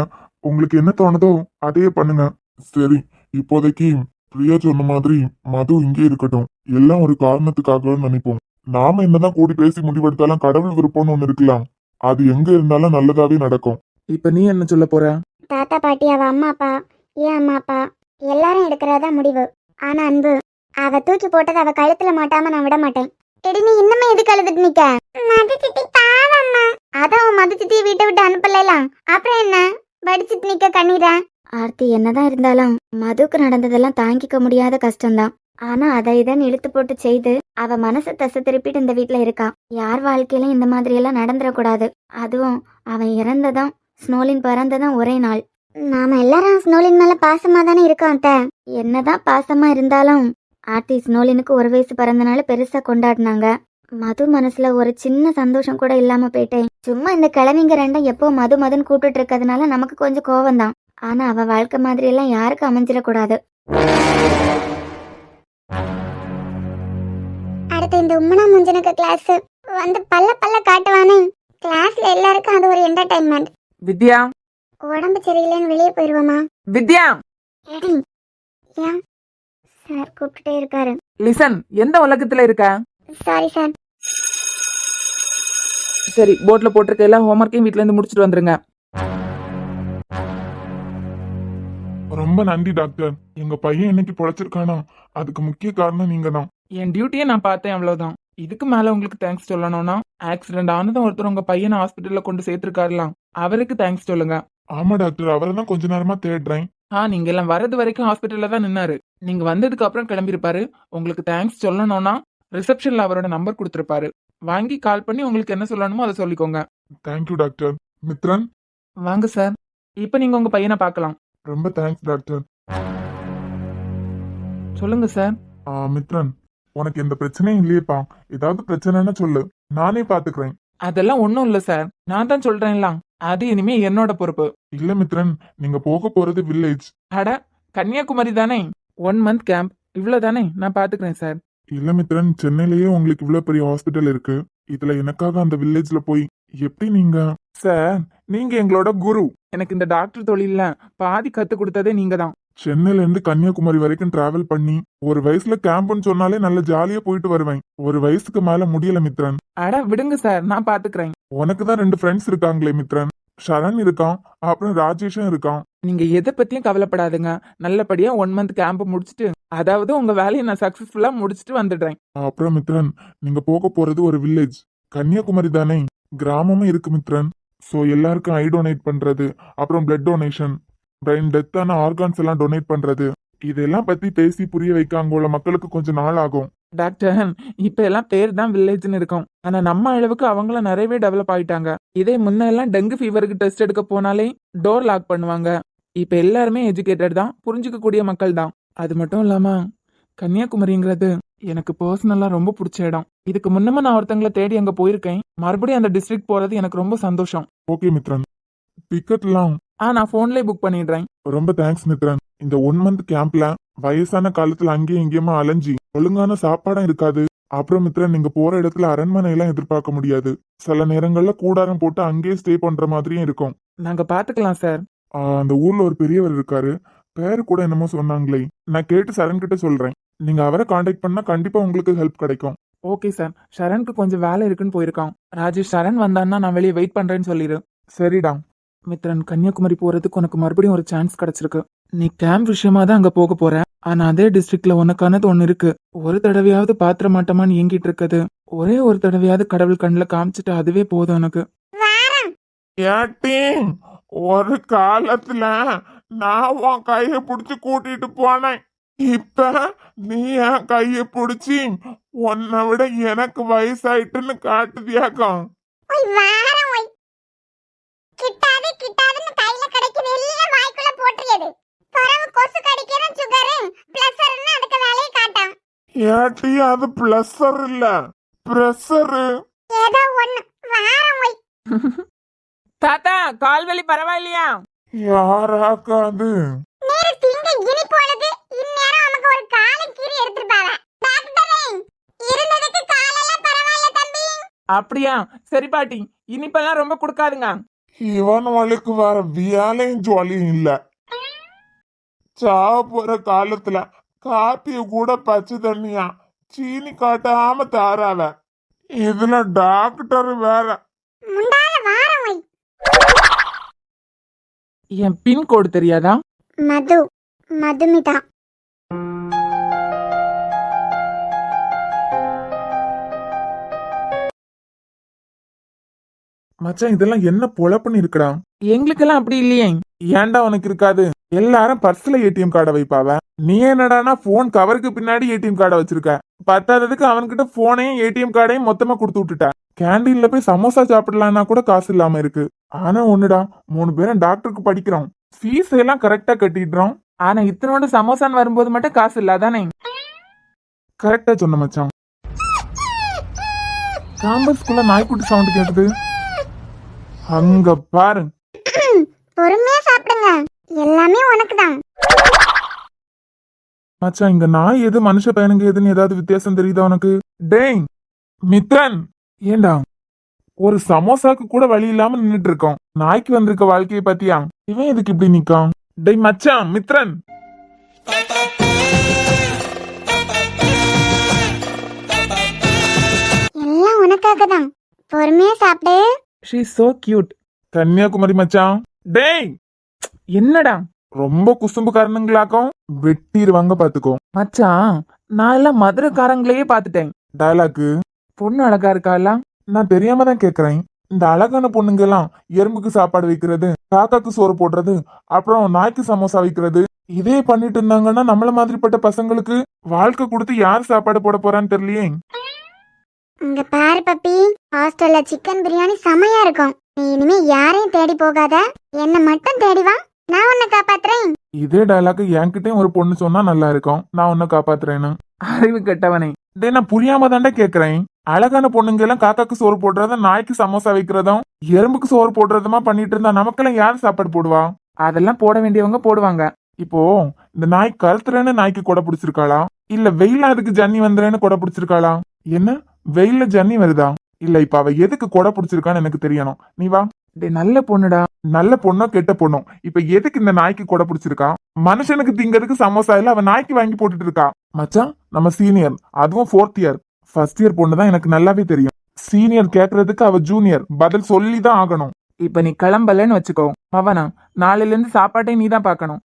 D: உங்களுக்கு என்ன தோணுதோ அதையே பண்ணுங்க. சரி, இப்போதைக்கு பிரியா சொன்ன மாதிரி மது இங்கே இருக்கட்டும். எல்லாம் ஒரு காரணத்துக்காக நினைப்போம். நாம என்னதான் கூடி பேசி முடிவெடுத்தாலும் கடவுள் விருப்பம்னு ஒண்ணு இருக்கலாம். அது எங்க இருந்தாலும் நல்லதாவே நடக்கும்.
B: இப்ப நீ என்ன சொல்ல போற?
C: தாத்தா பாட்டி அவ அம்மா அப்பா ஏன் அம்மா அப்பா எல்லாரும் எடுக்கிறதா முடிவு. ஆனா அன்பு அவ தூக்கி போட்டது அவ கழுத்துல மாட்டாம நான் விட மாட்டேன். எடி நீ இன்னுமே எதுக்கு அழுதுட்டு நிக்க? மது சித்தி பாவம்மா. அதான் அவன் மது சித்தியை வீட்டை விட்டு அனுப்பலாம். அப்புறம் என்ன வடிச்சிட்டு நிக்க கண்ணீர? ஆர்த்தி, என்னதான் இருந்தாலும் மதுக்கு நடந்ததெல்லாம் தாங்கிக்க முடியாத கஷ்டம்தான். ஆனா அதை இதான் இழுத்து போட்டு செய்து அவ மனசை தசை திருப்பிட்டு இந்த வீட்டுல இருக்கா. யார் வாழ்க்கையிலும் இந்த மாதிரி எல்லாம் நடந்துடக்கூடாது. அதுவும் அவன் இறந்ததும் ஸ்னோலின் பிறந்ததும் ஒரே நாள். நாம எல்லாரும் ஸ்னோலின் மேல பாசமா தானே இருக்கோம் அத்தை. என்னதான் பாசமா இருந்தாலும் ஆர்த்தி ஸ்னோலினுக்கு 1 வயசு பிறந்தனால பெருசா கொண்டாடினாங்க. மது மனசுல ஒரு சின்ன சந்தோஷம் கூட இல்லாம போயிட்டேன். சும்மா இந்த கிழவிங்க 2 எப்போ மது மதுன்னு கூப்பிட்டு இருக்கிறதுனால நமக்கு கொஞ்சம் கோவம் தான். ஆனா அவ வாழ்க்கை மாதிரி எல்லாம் யாருக்கும் அமைஞ்சிடக்கூடாது. அடுத்து இந்த உம்மனா முஞ்சனுக்கு கிளாஸ் வந்து பல்ல காட்டுவானே. கிளாஸ்ல எல்லாருக்கும் அது ஒரு என்டர்டைன்மெண்ட்.
E: வித்யா,
C: உடம்பு சரியில்லைன்னு வெளியே போயிருவோமா?
E: வித்யா,
C: எடி ஏன் சார் கூப்பிட்டுட்டே இருக்காரு?
E: லிசன், எந்த உலகத்துல இருக்க?
C: Sorry sir.
E: சரி, போர்ட்ல போட்டிருக்க எல்லா ஹோம்ஒர்க்கையும் வீட்ல இருந்து முடிச்சிட்டு வந்துருங்க.
D: ரொம்ப நன்றி டாக்டர். எங்க பையன் இன்னைக்கு பொழைச்சிருக்கானா அதுக்கு முக்கிய காரணம் நீங்க தான்.
E: என் டியூட்டியை நான் பார்த்தேன், அவ்வளவுதான். இதுக்கு மேல உங்களுக்கு தேங்க்ஸ் சொல்லணும்னா, ஆக்சிடென்ட் ஆனதும் ஒருத்தர் உங்க பையனை ஹாஸ்பிட்டல்ல கொண்டு சேர்த்திருக்காருலாம், அவருக்கு தேங்க்ஸ் சொல்லுங்க.
D: ஆமா டாக்டர், அவரை தான் கொஞ்ச நேரமா தேடுறேன்.
E: நீங்க எல்லாம் வரது வரைக்கும் ஹாஸ்பிட்டல்ல தான் நின்னாரு. நீங்க வந்ததுக்கு அப்புறம் கிளம்பிருப்பாரு. உங்களுக்கு தேங்க்ஸ் சொல்லணும்னா ரிசப்ஷன்ல அவரோட நம்பர் கொடுத்திருப்பாரு. வாங்கி கால் பண்ணி உங்களுக்கு என்ன சொல்லணுமோ அதை சொல்லிக்கோங்க.
D: Thank you doctor. மித்ரன்,
E: வாங்க சார், இப்ப நீங்க உங்க பையனை பார்க்கலாம்.
D: ரொம்ப தேங்க்ஸ் டாக்டர்.
E: சொல்லுங்க சார்.
D: மித்ரன், உனக்கு எந்த பிரச்சனையும் இல்லையேப்பா. ஏதாவது பிரச்சனைன்னா சொல்லு, நானே பாத்துக்கிறேன்.
E: அதெல்லாம் ஒண்ணும் இல்ல சார், நான் தான் சொல்றேன்ல, அது இனிமே என்னோட பொறுப்பு.
D: இல்ல மித்ரன், நீங்க போக போறது வில்லேஜ்.
E: அட, கன்னியாகுமரி தானே, 1 மந்த் கேம்ப், இவ்வளவுதானே, நான் பாத்துக்கிறேன் சார்.
D: இல்ல மித்ரன், சென்னையிலேயே உங்களுக்கு இவ்வளவு பெரிய ஹாஸ்பிட்டல் இருக்கு. இதுல எனக்காக அந்த வில்லேஜ்ல போய் எப்படி நீங்க?
E: சார், நீங்க எங்களோட குரு. எனக்கு இந்த டாக்டர் தொழில்ல பாதி கத்து கொடுத்ததே நீங்க தான்.
D: சென்னையில இருந்து கன்னியாகுமரி வரைக்கும் டிராவல் பண்ணி ஒரு வயசுல கேம்ப்னு சொன்னாலே நல்ல ஜாலியா போயிட்டு வருவேன். ஒரு வயசுக்கு மேல முடியல மித்ரன்.
E: அட விடுங்க சார், நான் பாத்துக்கிறேன்.
D: உனக்கு தான் 2 ஃப்ரெண்ட்ஸ் இருக்காங்களே மித்ரன். சரண் இருக்கான், அப்புறம் ராஜேஷும் இருக்கான்.
E: நீங்க எதை பத்தியும் கவலைப்படாதுங்க. நல்லபடியா 1 மந்த் கேம்ப் முடிச்சிட்டு, அதாவது உங்க வேலையை நான் சக்சஸ்ஃபுல்லா முடிச்சிட்டு வந்துடுறேன்.
D: அப்புறம் மித்ரன், நீங்க போக போறது ஒரு வில்லேஜ். கன்னியாகுமரி தானே, கிராமமும் இருக்கு மித்ரன். சோ எல்லாருக்கும் ஐ டொனேட் பண்றது, அப்புறம் பிளட் டொனேஷன், பிரெயின் டெத் ஆன ஆர்கான்ஸ் எல்லாம் டொனேட் பண்றது, இதெல்லாம் பத்தி பேசி புரிய வைக்க அங்க உள்ள மக்களுக்கு கொஞ்சம் நாள் ஆகும்.
E: டாக்டர், இப்ப எல்லாம் பேர் தான் வில்லேஜ்னு இருக்கும். ஆனா நம்ம அளவுக்கு அவங்கள நிறையவே டெவலப் ஆயிட்டாங்க. இதே முன்ன எல்லாம் டெங்கு ஃபீவருக்கு டெஸ்ட் எடுக்க போனாலே டோர் லாக் பண்ணுவாங்க. இப்ப எல்லாருமே எஜுகேட்டட் தான், புரிஞ்சுக்க கூடிய மக்கள் தான். அது மட்டும் இல்லாம கன்னியாகுமரிங்கிறது எனக்கு பர்சனலா ரொம்ப பிடிச்ச இடம். இதுக்கு முன்னமே நான் ஒருத்தங்களை தேடி அங்க போயிருக்கேன். மறுபடியும் அந்த டிஸ்ட்ரிக்ட் போறது எனக்கு ரொம்ப சந்தோஷம்.
D: ஓகே மித்ரன், டிக்கெட்லாம்
E: நான் போன்லயே புக் பண்ணிடுறேன்.
D: ரொம்ப தேங்க்ஸ் மித்ரன். இந்த 1 மந்த் கேம்ப்ல வயசான காலத்துல அங்கேயும் இங்கேயுமா அலைஞ்சி ஒழுங்கான சாப்பாடும் இருக்காது. அப்புறம் மித்ரன், நீங்க போற இடத்துல அரண்மனை எல்லாம் எதிர்பார்க்க முடியாது. சில நேரங்கள்ல கூடாரம் போட்டு அங்கேயே ஸ்டே பண்ற மாதிரியும் இருக்கும்.
E: நாங்க பாத்துக்கலாம் சார்.
D: அந்த ஊர்ல ஒரு பெரியவர் இருக்காரு, பேரு கூட என்னமோ சொன்னாங்களே. நான் கேட்டு சரண் கிட்ட சொல்றேன். நீங்க அவரை காண்டாக்ட் பண்ணா கண்டிப்பா உங்களுக்கு ஹெல்ப் கிடைக்கும்.
E: Okay sir. சரணுக்கு கொஞ்சம் வேலை இருக்குன்னு போயிருக்கான். ராஜேஷ் சரண் வந்தான்னா நான் வெளியே வெயிட் பண்றேன்னு சொல்லிடு.
D: சரிடா
E: மித்ரன், கன்னியாகுமரி போறதுக்கு உனக்கு மறுபடியும் ஒரு சான்ஸ் கிடைச்சிருக்கு. நீ கேம்ப் விஷயமா தான் அங்க போக போற. ஆனா அதே டிஸ்ட்ரிக்ட்ல உனக்கானது ஒண்ணு இருக்கு. ஒரு தடவையாவது பாத்திர மாட்டோமான்னு ஏங்கிட்டு இருக்குது. ஒரே ஒரு தடவையாவது கடவுள் கண்ணுல காமிச்சிட்டு அதுவே போதும் எனக்கு.
D: ஏட்டி, ஒரு காலத்துல நான் உன் கைய புடிச்சு கூட்டிட்டு போனேன். இப்ப நீ என் கைய புடிச்சு உன்னை விட எனக்கு வயசாயிட்டுன்னு காட்டுதியாக்கம்.
C: ஓய் வாரம் ஓய். கிட்டாது கிட்டாதுன்னு கையில கிடைக்குது எல்லாம் வாய்க்குள்ள போட்றியது. பரவு கொசு கடிக்கிற சுகர் பிளஸர்னு அதுக்கு வேலைய காட்டான்.
D: ஏட்டி, அது பிளஸர் இல்ல, பிரஷர்.
C: ஏதோ ஒண்ணு வாரம் ஓய்.
E: தாத்தா, கால்வலி பரவாயில்லையா?
D: யாராக்கா அது?
C: நேர திங்க இனி போனது இந்நேரம் நமக்கு ஒரு காலை கீறி எடுத்துப்பாவ. டாக்டரே, இருந்ததுக்கு காலெல்லாம் பரவாயில்ல தம்பி.
E: அப்படியா? சரி பாட்டி, இனிப்பெல்லாம் ரொம்ப கொடுக்காதுங்க.
D: இவனுக்கு வர வியாலையும் ஜோலியும் இல்ல. சாவ போற காலத்துல காப்பிய கூட பச்சை தண்ணியா சீனி காட்டாம தாராவ. இதுல டாக்டர் வேற.
C: முண்டால வாரம் ஓய்.
E: என் பின் கோடு தெரியாதா?
C: மதுமிதா.
B: மச்சான், இதெல்லாம் என்ன பொழப்புன்னு இருக்குடா.
E: எங்களுக்கெல்லாம் அப்படி இல்லையே.
B: ஏன்டா உனக்கு இருக்காது? எல்லாரும் பர்ஸ்ல ஏடிஎம் கார்டை வைப்பாவ. நீ என்னடானா போன் கவருக்கு பின்னாடி ஏடிஎம் கார்டை வச்சிருக்க. பத்தாததுக்கு அவன்கிட்ட போனையும் ஏடிஎம் கார்டையும் மொத்தமா கொடுத்து விட்டுட்ட. கேண்டீன்ல போய் சமோசா சாப்பிடலான்னா கூட காசு இல்லாம இருக்கு. ஆனா ஒண்ணுடா, 3 பேரும் டாக்டருக்கு படிக்கிறோம், ஃபீஸ் எல்லாம் கரெக்டா கட்டிடுறோம்.
E: ஆனா இத்தனோட சமோசான்னு வரும்போது மட்டும் காசு இல்லாதானே?
B: கரெக்டா சொன்ன மச்சான். கேம்பஸ்குள்ள நாய்க்குட்டி சவுண்ட் கேக்குது. அங்க பாரு.
C: பொறுமையா சாப்பிடுங்க, எல்லாமே உனக்கு தான்.
B: மச்சான், இங்க நாய் எது மனுஷ பையனுங்க எதுன்னு ஏதாவது வித்தியாசம் தெரியுதா உனக்கு? டேய் மித்ரன், ஏண்டா ஒரு சமோசாக்கு கூட வழி இல்லாம நின்னுட்டு இருக்கோம். நாய்க்கு வந்திருக்க வாழ்க்கையை பத்தியா? இவன் எதுக்கு இப்படி நிக்கான்? டேய் மச்சான், மித்ரன்,
C: எல்லாம் உனக்காக தான். பொறுமையா சாப்பிடு.
E: She so cute.
B: கன்னியாகுமரி மச்சான். டேய்,
E: என்னடா
B: ரொம்ப குசும்புக்காரனுங்களாக்கும் வெட்டிடுவாங்க பாத்துக்கோ.
E: மச்சான், நான் எல்லாம் மதுரைக்காரங்களையே பார்த்துட்டேன்.
B: டயலாக்கு
E: பொண்ணு அழகா இருக்காளா?
B: நான் தெரியாம தான் கேக்குறேன். இந்த அழகான பொண்ணுங்க எல்லாம் எறும்புக்கு சாப்பாடு வைக்கிறது, காக்காக்கு சோறு போடுறது, அப்புறம் நாய்க்கு சமோசா வைக்கிறது, இதே பண்ணிட்டு இருந்தாங்கன்னா நம்மள மாதிரிப்பட்ட பசங்களுக்கு வாழ்க்கை கொடுத்து யார் சாப்பாடு போட போறான்னு தெரியலையே.
C: இங்க பாரு பப்பி, ஹாஸ்டல்ல சிக்கன் பிரியாணி செமையா இருக்கும். நீ இனிமே யாரையும் தேடி போகாத, என்ன மட்டும் தேடி வா, நான் உன்னை காப்பாத்துறேன்.
B: இதே டயலாக் என்கிட்டயும் ஒரு பொண்ணு சொன்னா நல்லா இருக்கும். நான் உன்னை காப்பாத்துறேன்னு.
E: அறிவு கெட்டவனே.
B: டேய், நான் புரியாம தாண்டா கேக்குறேன். அழகான பொண்ணுங்க எல்லாம் காக்காக்கு சோறு போடுறதும், நாய்க்கு சமோசா வைக்கிறதும், எறும்புக்கு சோறு போடுறதுமா பண்ணிட்டு இருந்தா நமக்கெல்லாம் யார் சாப்பாடு போடுவா?
E: அதெல்லாம் போட வேண்டியவங்க போடுவாங்க.
B: இப்போ இந்த நாய் கருத்துறேன்னு நாய்க்கு கொடை பிடிச்சிருக்காளா, இல்ல வெயில அதுக்கு ஜன்னி வந்துறேன்னு கொடை பிடிச்சிருக்காளா? என்ன வெயில்ல ஜன்னி வருதா? இல்ல இப்ப அவ எதுக்கு கொடை பிடிச்சிருக்கான்னு எனக்கு தெரியணும். நீ வா.
E: டேய் நல்ல பொண்ணுடா.
B: நல்ல பொண்ணோ கெட்ட பொண்ணோ, இப்ப எதுக்கு இந்த நாய்க்கு கொடை பிடிச்சிருக்கா? மனுஷனுக்கு திங்கிறதுக்கு சமோசா இல்ல, அவ நாய்க்கு வாங்கி போட்டுட்டு இருக்கா. மச்சான், நம்ம சீனியர், அதுவும் 4th இயர். ஃபர்ஸ்ட் இயர் பொண்ணு தான் எனக்கு நல்லாவே தெரியும். சீனியர் கேக்குறதுக்கு அவ ஜூனியர், பதில் சொல்லி தான் ஆகணும்.
E: இப்ப நீ கிளம்பலன்னு வச்சுக்கோ பவனா, நாளையில இருந்து சாப்பாட்டை நீ தான் பார்க்கணும்.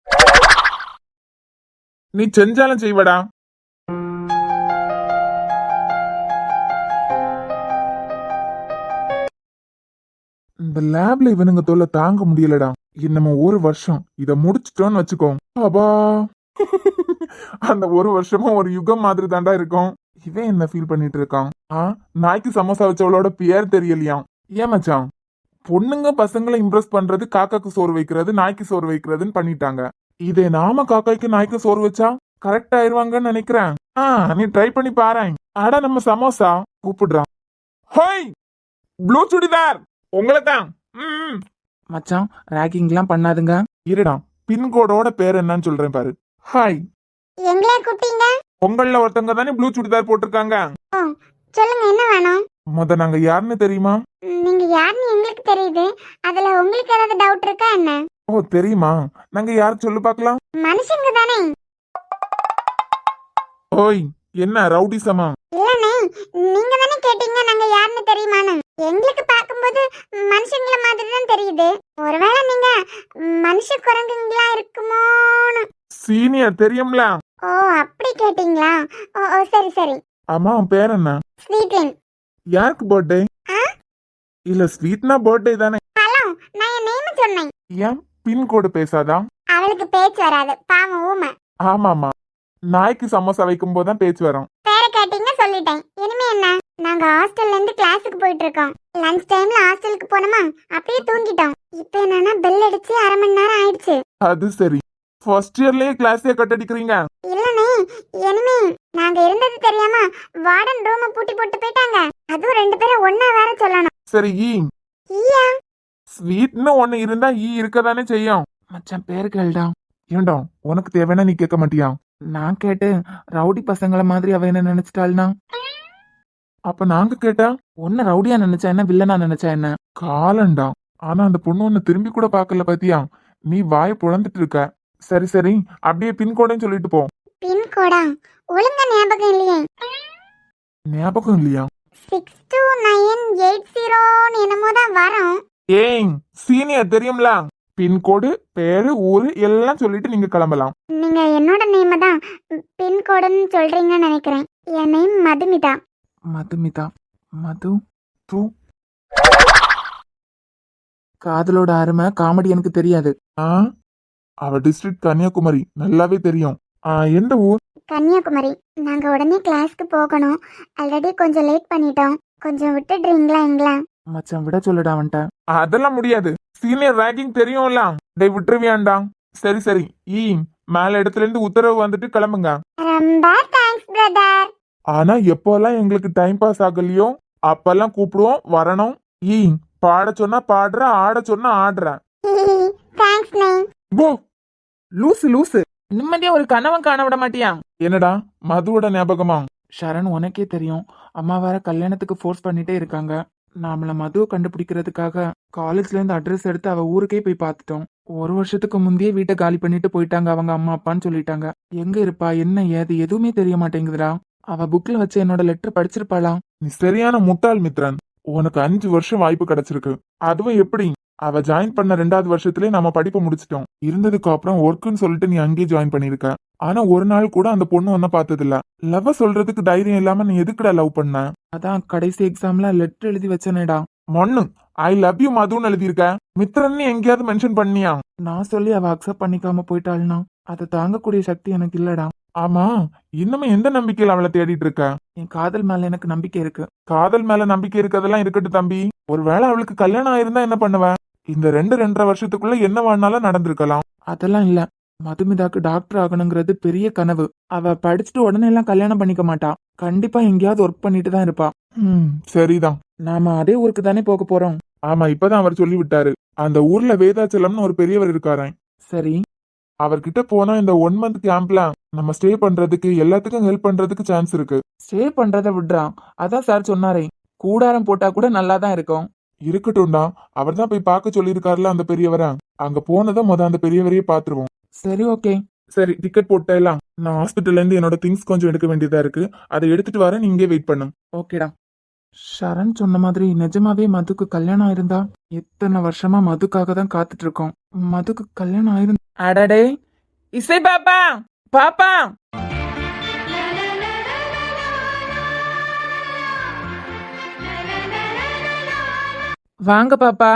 B: நீ செஞ்சாலும் செய்வடா. இந்த லேப்ல இவனுங்க தொல்லை தாங்க முடியலடா. இன்னும் ஒரு வருஷம் இத முடிச்சிட்டோன்னு வச்சுக்கோ. அப்பா, அந்த ஒரு வருஷமும் ஒரு யுகம் மாதிரி தாண்டா இருக்கும். இவன் என்ன ஃபீல் பண்ணிட்டு இருக்கான்? நாய்க்கு சமோசா வச்சவளோட பேர் தெரியலையாம். ஏன் மச்சான், பொண்ணுங்க பசங்களை இம்ப்ரெஸ் பண்றது காக்காக்கு சோறு வைக்கிறது, நாய்க்கு சோறு வைக்கிறதுன்னு பண்ணிட்டாங்க. இதே நாம காக்காய்க்கு நாய்க்கு சோறு வச்சா கரெக்ட் ஆயிருவாங்கன்னு நினைக்கிறேன். நீ ட்ரை பண்ணி பாரு. அட நம்ம சமோசா கூப்பிடுறான். ஹோய் ப்ளூ சுடிதார், உங்களை தான்.
E: மச்சான், ராகிங்லாம் பண்ணாதுங்க.
B: இருடா, பின்கோடோட பேர் என்னன்னு சொல்றேன் பாரு. ஹாய்,
C: எங்களே கூப்பிட்டீங்க?
B: உங்கள ஒருத்தவங்க தானே ப்ளூ சுடிதார் போட்டிருக்காங்க.
C: சொல்லுங்க, என்ன வேணும்?
B: நாங்க யாருன்னு தெரியுமா?
C: நீங்க யாருன்னு எங்களுக்கு தெரியுது. அதுல உங்களுக்கு ஏதாவது டவுட் இருக்கா என்ன?
B: ஓ தெரியுமா? நாங்க யாரு சொல்லு பாக்கலாம்.
C: மனுஷங்க தானே?
B: ஓய், என்ன ரவுடிசமா?
C: இல்லனே, நீங்க தானே கேட்டீங்க நாங்க யாருன்னு தெரியுமான்னு. எங்களுக்கு பாக்கும்போது மனுஷங்கள மாதிரி தான் தெரியுது. ஒருவேளை நீங்க மனுஷ குரங்குங்களா இருக்குமோன்னு.
B: சீனியர் தெரியும்ல.
C: ஓ அப்படி கேட்டீங்களா? ஓ சரி சரி.
B: ஆமா, உன் பேர் என்ன?
C: ஸ்வீட்லின்.
B: யாருக்கு பர்த்டே? இல்ல ஸ்வீட்னா பர்த்டே தானே.
C: ஹலோ, நான் என் நேம் சொன்னேன்.
B: ஏன் பின்கோடு பேசாதா?
C: அவளுக்கு பேச்சு வராது, பாவம் ஊமை.
B: ஆமாமா, நாய்க்கு சமோசா வைக்கும் போதுதான் பேச்சு வரும்.
C: பேரை கேட்டீங்க சொல்லிட்டேன். இனிமே என்ன? நாங்க ஹாஸ்டல்ல இருந்து கிளாஸுக்கு போயிட்டு இருக்கோம். லஞ்ச் டைம்ல ஹாஸ்டலுக்கு போனோமா, அப்படியே தூங்கிட்டோம். இப்போ என்னன்னா பெல் அடிச்சு 1/2 மணி நேரம் ஆயிடுச்சு.
B: அது சரி, ஃபர்ஸ்ட் இயர்லயே கிளாஸே கட்டடிக்கிறீங்க.
C: இல்லனே, இனிமே நாங்க இருந்தது தெரியாம வார்டன் ரூமை பூட்டி போட்டு போயிட்டாங்க. அதுவும் 2 பேரும் ஒண்ணா வேற சொல்லணும்.
B: சரி,
C: ஈயா,
B: ஸ்வீட்னு ஒண்ணு இருந்தா இருக்கதானே செய்யும்.
E: மச்சான், பேரு கேள்டா.
B: ஏண்டா, உனக்கு தேவைன்னா நீ கேட்க மாட்டியா?
E: நான் கேட்டு ரவுடி பசங்கள மாதிரி அவ என்ன நினைச்சிட்டாள்னா?
B: அப்ப நாங்க கேட்டா
E: ஒன்னு ரவுடியா நினைச்சா என்ன, வில்லனா நினைச்சா என்ன?
B: காலண்டா. ஆனா அந்த பொண்ணு ஒன்னு திரும்பி கூட பாக்கல பாத்தியா? நீ வாய புலந்துட்டு இருக்க. சரி சரி, அப்படியே பின்கோடையும் சொல்லிட்டு போ.
C: பின்கோடா? ஒழுங்கா ஞாபகம் இல்லையே.
B: ஞாபகம் இல்லையா?
C: 62980 என்னமோ தான் வரும்.
B: ஏய் சீனியர் தெரியும்ல. பின்கோடு, பேரு, ஊரு எல்லாம் சொல்லிட்டு நீங்க கிளம்பலாம்.
C: நீங்க என்னோட நேம் தான் பின்கோடுன்னு சொல்றீங்கன்னு நினைக்கிறேன். என் நேம் மதுமிதா.
E: மதுமிதா. மது
B: தூ.
E: காதலோட அருமை காமெடி எனக்கு தெரியாது.
B: அவ டிஸ்ட்ரிக்ட் கன்னியாகுமரி, நல்லாவே தெரியும். எந்த ஊர்?
C: கன்னியாகுமரி. நாங்க உடனே கிளாஸ்க்கு போகணும். ஆல்ரெடி கொஞ்சம் லேட் பண்ணிட்டோம். கொஞ்சம் விட்டுடுறீங்களா எங்களா?
E: மச்சான், விட சொல்லுடா அவன்ட்ட.
B: அதெல்லாம் முடியாது. சீனியர் ரேங்கிங் தெரியும்ல. டேய் விட்டுருவியாண்டா. சரி சரி, மேல இடத்துல இருந்து உத்தரவு வந்துட்டு கிளம்புங்க.
C: ரொம்ப தேங்க்ஸ் பிரதர்.
B: ஆனா எப்போல்லாம் எங்களுக்கு டைம் பாஸ் ஆகலையோ அப்பெல்லாம் கூப்பிடுவோம், வரணும். பாட சொன்னா பாடுற, ஆட சொன்னா ஆடுற.
C: தேங்க்ஸ் நே.
B: போ.
E: லூசு லூசு. நிம்மதியா ஒரு கனவன் காண விட மாட்டியா?
B: என்னடா மதுவோட ஞாபகமா?
E: ஷரண், உனக்கே தெரியும், அம்மா வேற கல்யாணத்துக்கு ஃபோர்ஸ் பண்ணிட்டே இருக்காங்க. நாமள மதுவை கண்டுபிடிக்கிறதுக்காக காலேஜ்ல இருந்து அட்ரஸ் எடுத்து அவ ஊருக்கே போய் பார்த்துட்டோம். ஒரு வருஷத்துக்கு முந்தையே வீட்டை காலி பண்ணிட்டு போயிட்டாங்க அவங்க அம்மா அப்பான்னு சொல்லிட்டாங்க. எங்க இருப்பா என்ன ஏது எதுவுமே தெரிய மாட்டேங்குதுடா. அவ புக்ல வச்ச என்னோட லெட்டர் படிச்சிருப்பாளா?
B: நீ சரியான முட்டாள் மித்ரன். உனக்கு 5 வருஷம் வாய்ப்பு கிடைச்சிருக்கு. அதுவும் எப்படி? அவ ஜாயின் பண்ண 2வது வருஷத்துலயே நம்ம படிப்பை முடிச்சிட்டோம். இருந்ததுக்கு அப்புறம் ஒர்க்குன்னு சொல்லிட்டு நீ அங்கேயே ஜாயின் பண்ணிருக்க. ஆனா ஒரு நாள் கூட அந்த பொண்ணு ஒன்ன பார்த்தது இல்ல. லவ் சொல்றதுக்கு தைரியம் இல்லாம நீ எதுக்குடா லவ் பண்ண?
E: அதான் கடைசி எக்ஸாம்ல லெட்டர் எழுதி வச்சனேடா.
B: மண்ணு ஐ லவ் யூ மதுன்னு எழுதியிருக்க. மித்ரன் எங்கேயாவது மென்ஷன் பண்ணியா?
E: நான் சொல்லி அவ அக்செப்ட் பண்ணிக்காம போயிட்டாள்னா அதை தாங்கக்கூடிய சக்தி எனக்கு இல்லடா.
B: ஆமா, இன்னுமே எந்த நம்பிக்கையில அவளை தேடிட்டு இருக்க?
E: என் காதல் மேல எனக்கு நம்பிக்கை இருக்கு.
B: காதல் மேல நம்பிக்கை இருக்கதெல்லாம் இருக்கட்டும் தம்பி. ஒருவேளை அவளுக்கு கல்யாணம் ஆயிருந்தா என்ன பண்ணுவ? இந்த 2-2.5 வருஷத்துக்குள்ள என்ன வாழ்னாலும் நடந்திருக்கலாம்.
E: அதெல்லாம் இல்ல. மதுமிதாக்கு டாக்டர் ஆகணுங்கிறது பெரிய கனவு. அவ படிச்சுட்டு உடனே எல்லாம் கல்யாணம் பண்ணிக்க மாட்டா. கண்டிப்பா எங்கேயாவது ஒர்க் பண்ணிட்டு தான் இருப்பா.
B: சரிதான்.
E: நாம அதே ஊருக்கு தானே போக போறோம்.
B: ஆமா, இப்பதான் அவர் சொல்லி விட்டாரு. அந்த ஊர்ல வேதாச்சலம்னு ஒரு பெரியவர் இருக்காரன்.
E: சரி,
B: அவர்கிட்ட போனா இந்த 1 மந்த் கேம்ப்ல நம்ம ஸ்டே பண்றதுக்கு எல்லாத்துக்கும் ஹெல்ப் பண்றதுக்கு சான்ஸ் இருக்கு.
E: ஸ்டே பண்றத விடுறான். அதான் சார் சொன்னாரே, கூடாரம் போட்டா கூட நல்லா தான் இருக்கும்.
B: இருக்கட்டும்டா, அவர் தான் போய் பார்க்க சொல்லியிருக்காருல அந்த பெரியவரை. அங்க போனதும் அந்த பெரியவரையே பாத்துருவோம்.
E: சரி, ஓகே.
B: சரி, டிக்கெட் போட்டேலாம். நான் ஹாஸ்பிட்டல்ல இருந்து என்னோட திங்ஸ் கொஞ்சம் எடுக்க வேண்டியதா இருக்கு. அதை எடுத்துட்டு வரேன், நீ இங்கே வெயிட் பண்ணு.
E: ஓகேடா. ஷரண் சொன்ன மாதிரி நிஜமாவே மதுக்கு கல்யாணம் ஆயிருந்தா எத்தனை வருஷமா மதுக்காக தான் காத்துட்டு இருக்கோம். மதுக்கு கல்யாணம் ஆயிருந்தா அடடே இசை பாப்பா பாப்பா வாங்க பாப்பா.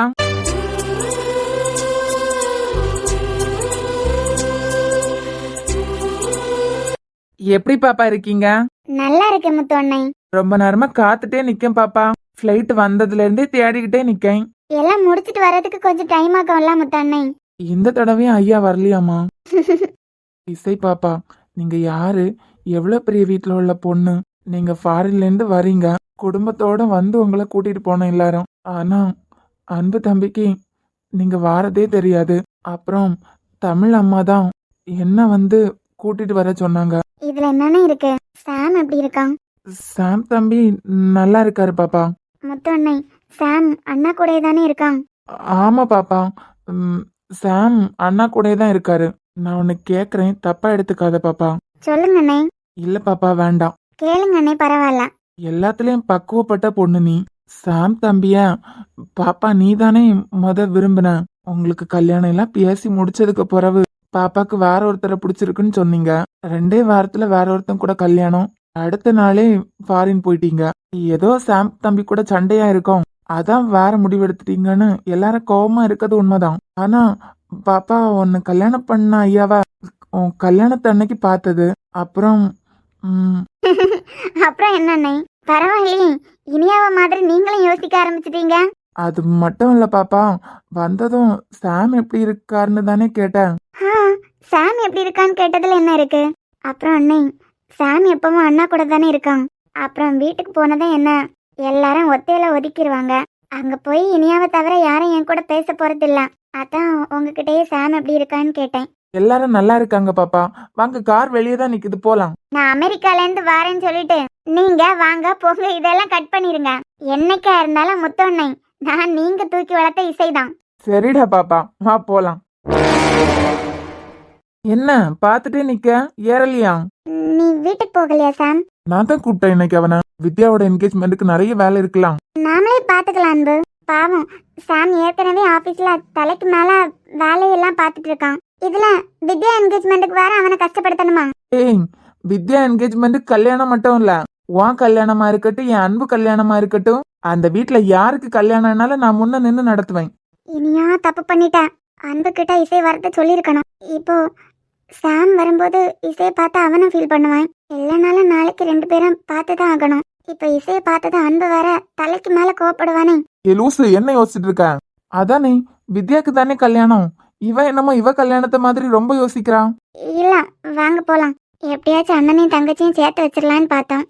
E: எப்படி பாப்பா இருக்கீங்க?
C: நல்லா இருக்கு முத்து அண்ணே.
E: ரொம்ப நேரமா காத்துட்டே நிக்கேன் பாப்பா. ஃபிளைட் வந்ததுல இருந்தே தேடிக்கிட்டே நிக்கேன்.
C: எல்லாம் முடிச்சிட்டு வர்றதுக்கு கொஞ்சம் டைம் ஆகும்ல முத்து அண்ணே.
E: இந்த தடவையும் ஐயா வரலையாமா? இசை பாப்பா, நீங்க யாரு? எவ்வளவு பெரிய வீட்டுல உள்ள பொண்ணு. நீங்க ஃபாரின்ல இருந்து வரீங்க. குடும்பத்தோட வந்து உங்களை கூட்டிட்டு போனோம் எல்லாரும். ஆனா அன்பு தம்பிக்கு நீங்க வாரதே தெரியாது. அப்புறம் தமிழ் அம்மா தான் என்ன வந்து கூட்டிட்டு வர சொன்னாங்க.
C: இதுல என்னன்னு இருக்கு? சாம் எப்படி இருக்கான்?
E: சாம் தம்பி நல்லா இருக்காரு பாப்பா.
C: முத்து அண்ணே, சாம் அண்ணா கூட தானே இருக்கான்?
E: ஆமா பாப்பா. சாம் அண்ணா கூட தான் இருக்காரு. நான் உன்னை கேக்குறேன், தப்பா எடுத்துக்காத பாப்பா.
C: சொல்லுங்க அண்ணே.
E: இல்ல பாப்பா, வேண்டாம்.
C: கேளுங்க அண்ணே, பரவாயில்ல.
E: எல்லாத்துலயும் பக்குவப்பட்ட பொண்ணு நீ. சாம் தம்பிய பாப்பா நீ தானே விரும்பின. உங்களுக்கு கல்யாணம் எல்லாம் பேசி முடிச்சதுக்கு பிறகு பாப்பாக்கு வேற ஒருத்தரை பிடிச்சிருக்குன்னு சொன்னீங்க. 2 வாரத்துல வேற ஒருத்தன் கூட கல்யாணம். அடுத்த நாளே ஃபாரின் போயிட்டீங்க. ஏதோ சாம் தம்பி கூட சண்டையா இருக்கும், அதான் வேற முடிவெடுத்துட்டீங்கன்னு எல்லாரும் கோவமா இருக்கிறது உண்மைதான். ஆனா பாப்பா உன்னை கல்யாணம் பண்ண ஐயாவா உன் கல்யாணத்து அன்னைக்கு பார்த்தது. அப்புறம்
C: அப்புறம் என்னண்ணே? பரவாயில்லையே, இனியாவ மாதிரி நீங்களும் யோசிக்க ஆரம்பிச்சிட்டீங்க.
E: அது மட்டும் இல்ல பாப்பா, வந்ததும் சாம் எப்படி இருக்காருன்னு தானே கேட்டேன்.
C: சாம் எப்படி இருக்கான்னு கேட்டதுல என்ன இருக்கு? அப்புறம் அண்ணே, சாம் எப்பவும் அண்ணா கூட தானே இருக்கான். அப்புறம் வீட்டுக்கு போனதே என்ன, எல்லாரும் ஒத்தையில ஒதுக்கிடுவாங்க. அங்க போய் இனியாவை தவிர யாரும் என் கூட பேச போறது இல்ல. அதான் உங்ககிட்டயே சாம் எப்படி இருக்கான்னு கேட்டேன்.
E: எல்லாரும் நல்லா இருக்காங்க பாப்பா. வாங்க, கார் வெளியே தான் நிக்குது, போலாம்.
C: நான் அமெரிக்கால இருந்து வரேன்னு சொல்லிட்டு நீங்க வாங்க போங்க இதெல்லாம் கட் பண்ணிருங்க. என்னைக்கா இருந்தாலும் முத்தோண்ணை, நான் நீங்க தூக்கி வளர்த்த இசைதான்.
E: சரிடா பாப்பா, வா போலாம். என்ன பாத்துட்டே நிக்க, ஏறலையா?
C: நீ வீட்டுக்கு போகலையா சாம்?
E: நான் தான் கூப்பிட்டேன் இன்னைக்கு அவனை. வித்யாவோட என்கேஜ்மெண்ட்டுக்கு நிறைய வேலை இருக்கலாம்.
C: நாமளே பாத்துக்கலாம் அன்பு. பாவம், சாம் ஏற்கனவே ஆபீஸ்ல தலைக்கு மேல வேலையெல்லாம் பாத்துட்டு இருக்கான். இதுல வித்யா என்கேஜ்மெண்ட்டுக்கு வேற அவனை கஷ்டப்படுத்தணுமா?
E: ஏய், வித்யா என்கேஜ்மெண்ட் கல்யாணம் மட்டும் இல்ல, உன் கல்யாணமா இருக்கட்டும், என் அன்பு கல்யாணமா இருக்கட்டும், அந்த வீட்டுல யாருக்கு கல்யாணம்னாலும் நான் முன்ன நின்று நடத்துவேன்.
C: இனியா தப்பு பண்ணிட்டேன். அன்பு கிட்ட இசை வரத சொல்லியிருக்கணும். இப்போ சாம் வரும்போது இசையை பார்த்து அவனும் ஃபீல் பண்ணுவான். இல்லைனாலும் நாளைக்கு 2 பேரும் பார்த்துதான் ஆகணும். இப்ப இசையை பார்த்தது அன்பு வேற தலைக்கு மேல கோவப்படுவானே.
E: ஏ லூசு, என்ன யோசிச்சுட்டு இருக்க? அதானே வித்யாக்கு தானே கல்யாணம். இவ என்னமோ இவ கல்யாணத்தை மாதிரி ரொம்ப யோசிக்கிறான்.
C: இல்ல, வாங்க போலாம். எப்படியாச்சும் அண்ணனையும் தங்கச்சியும் சேர்த்து வச்சிடலான்னு பார்த்தோம்.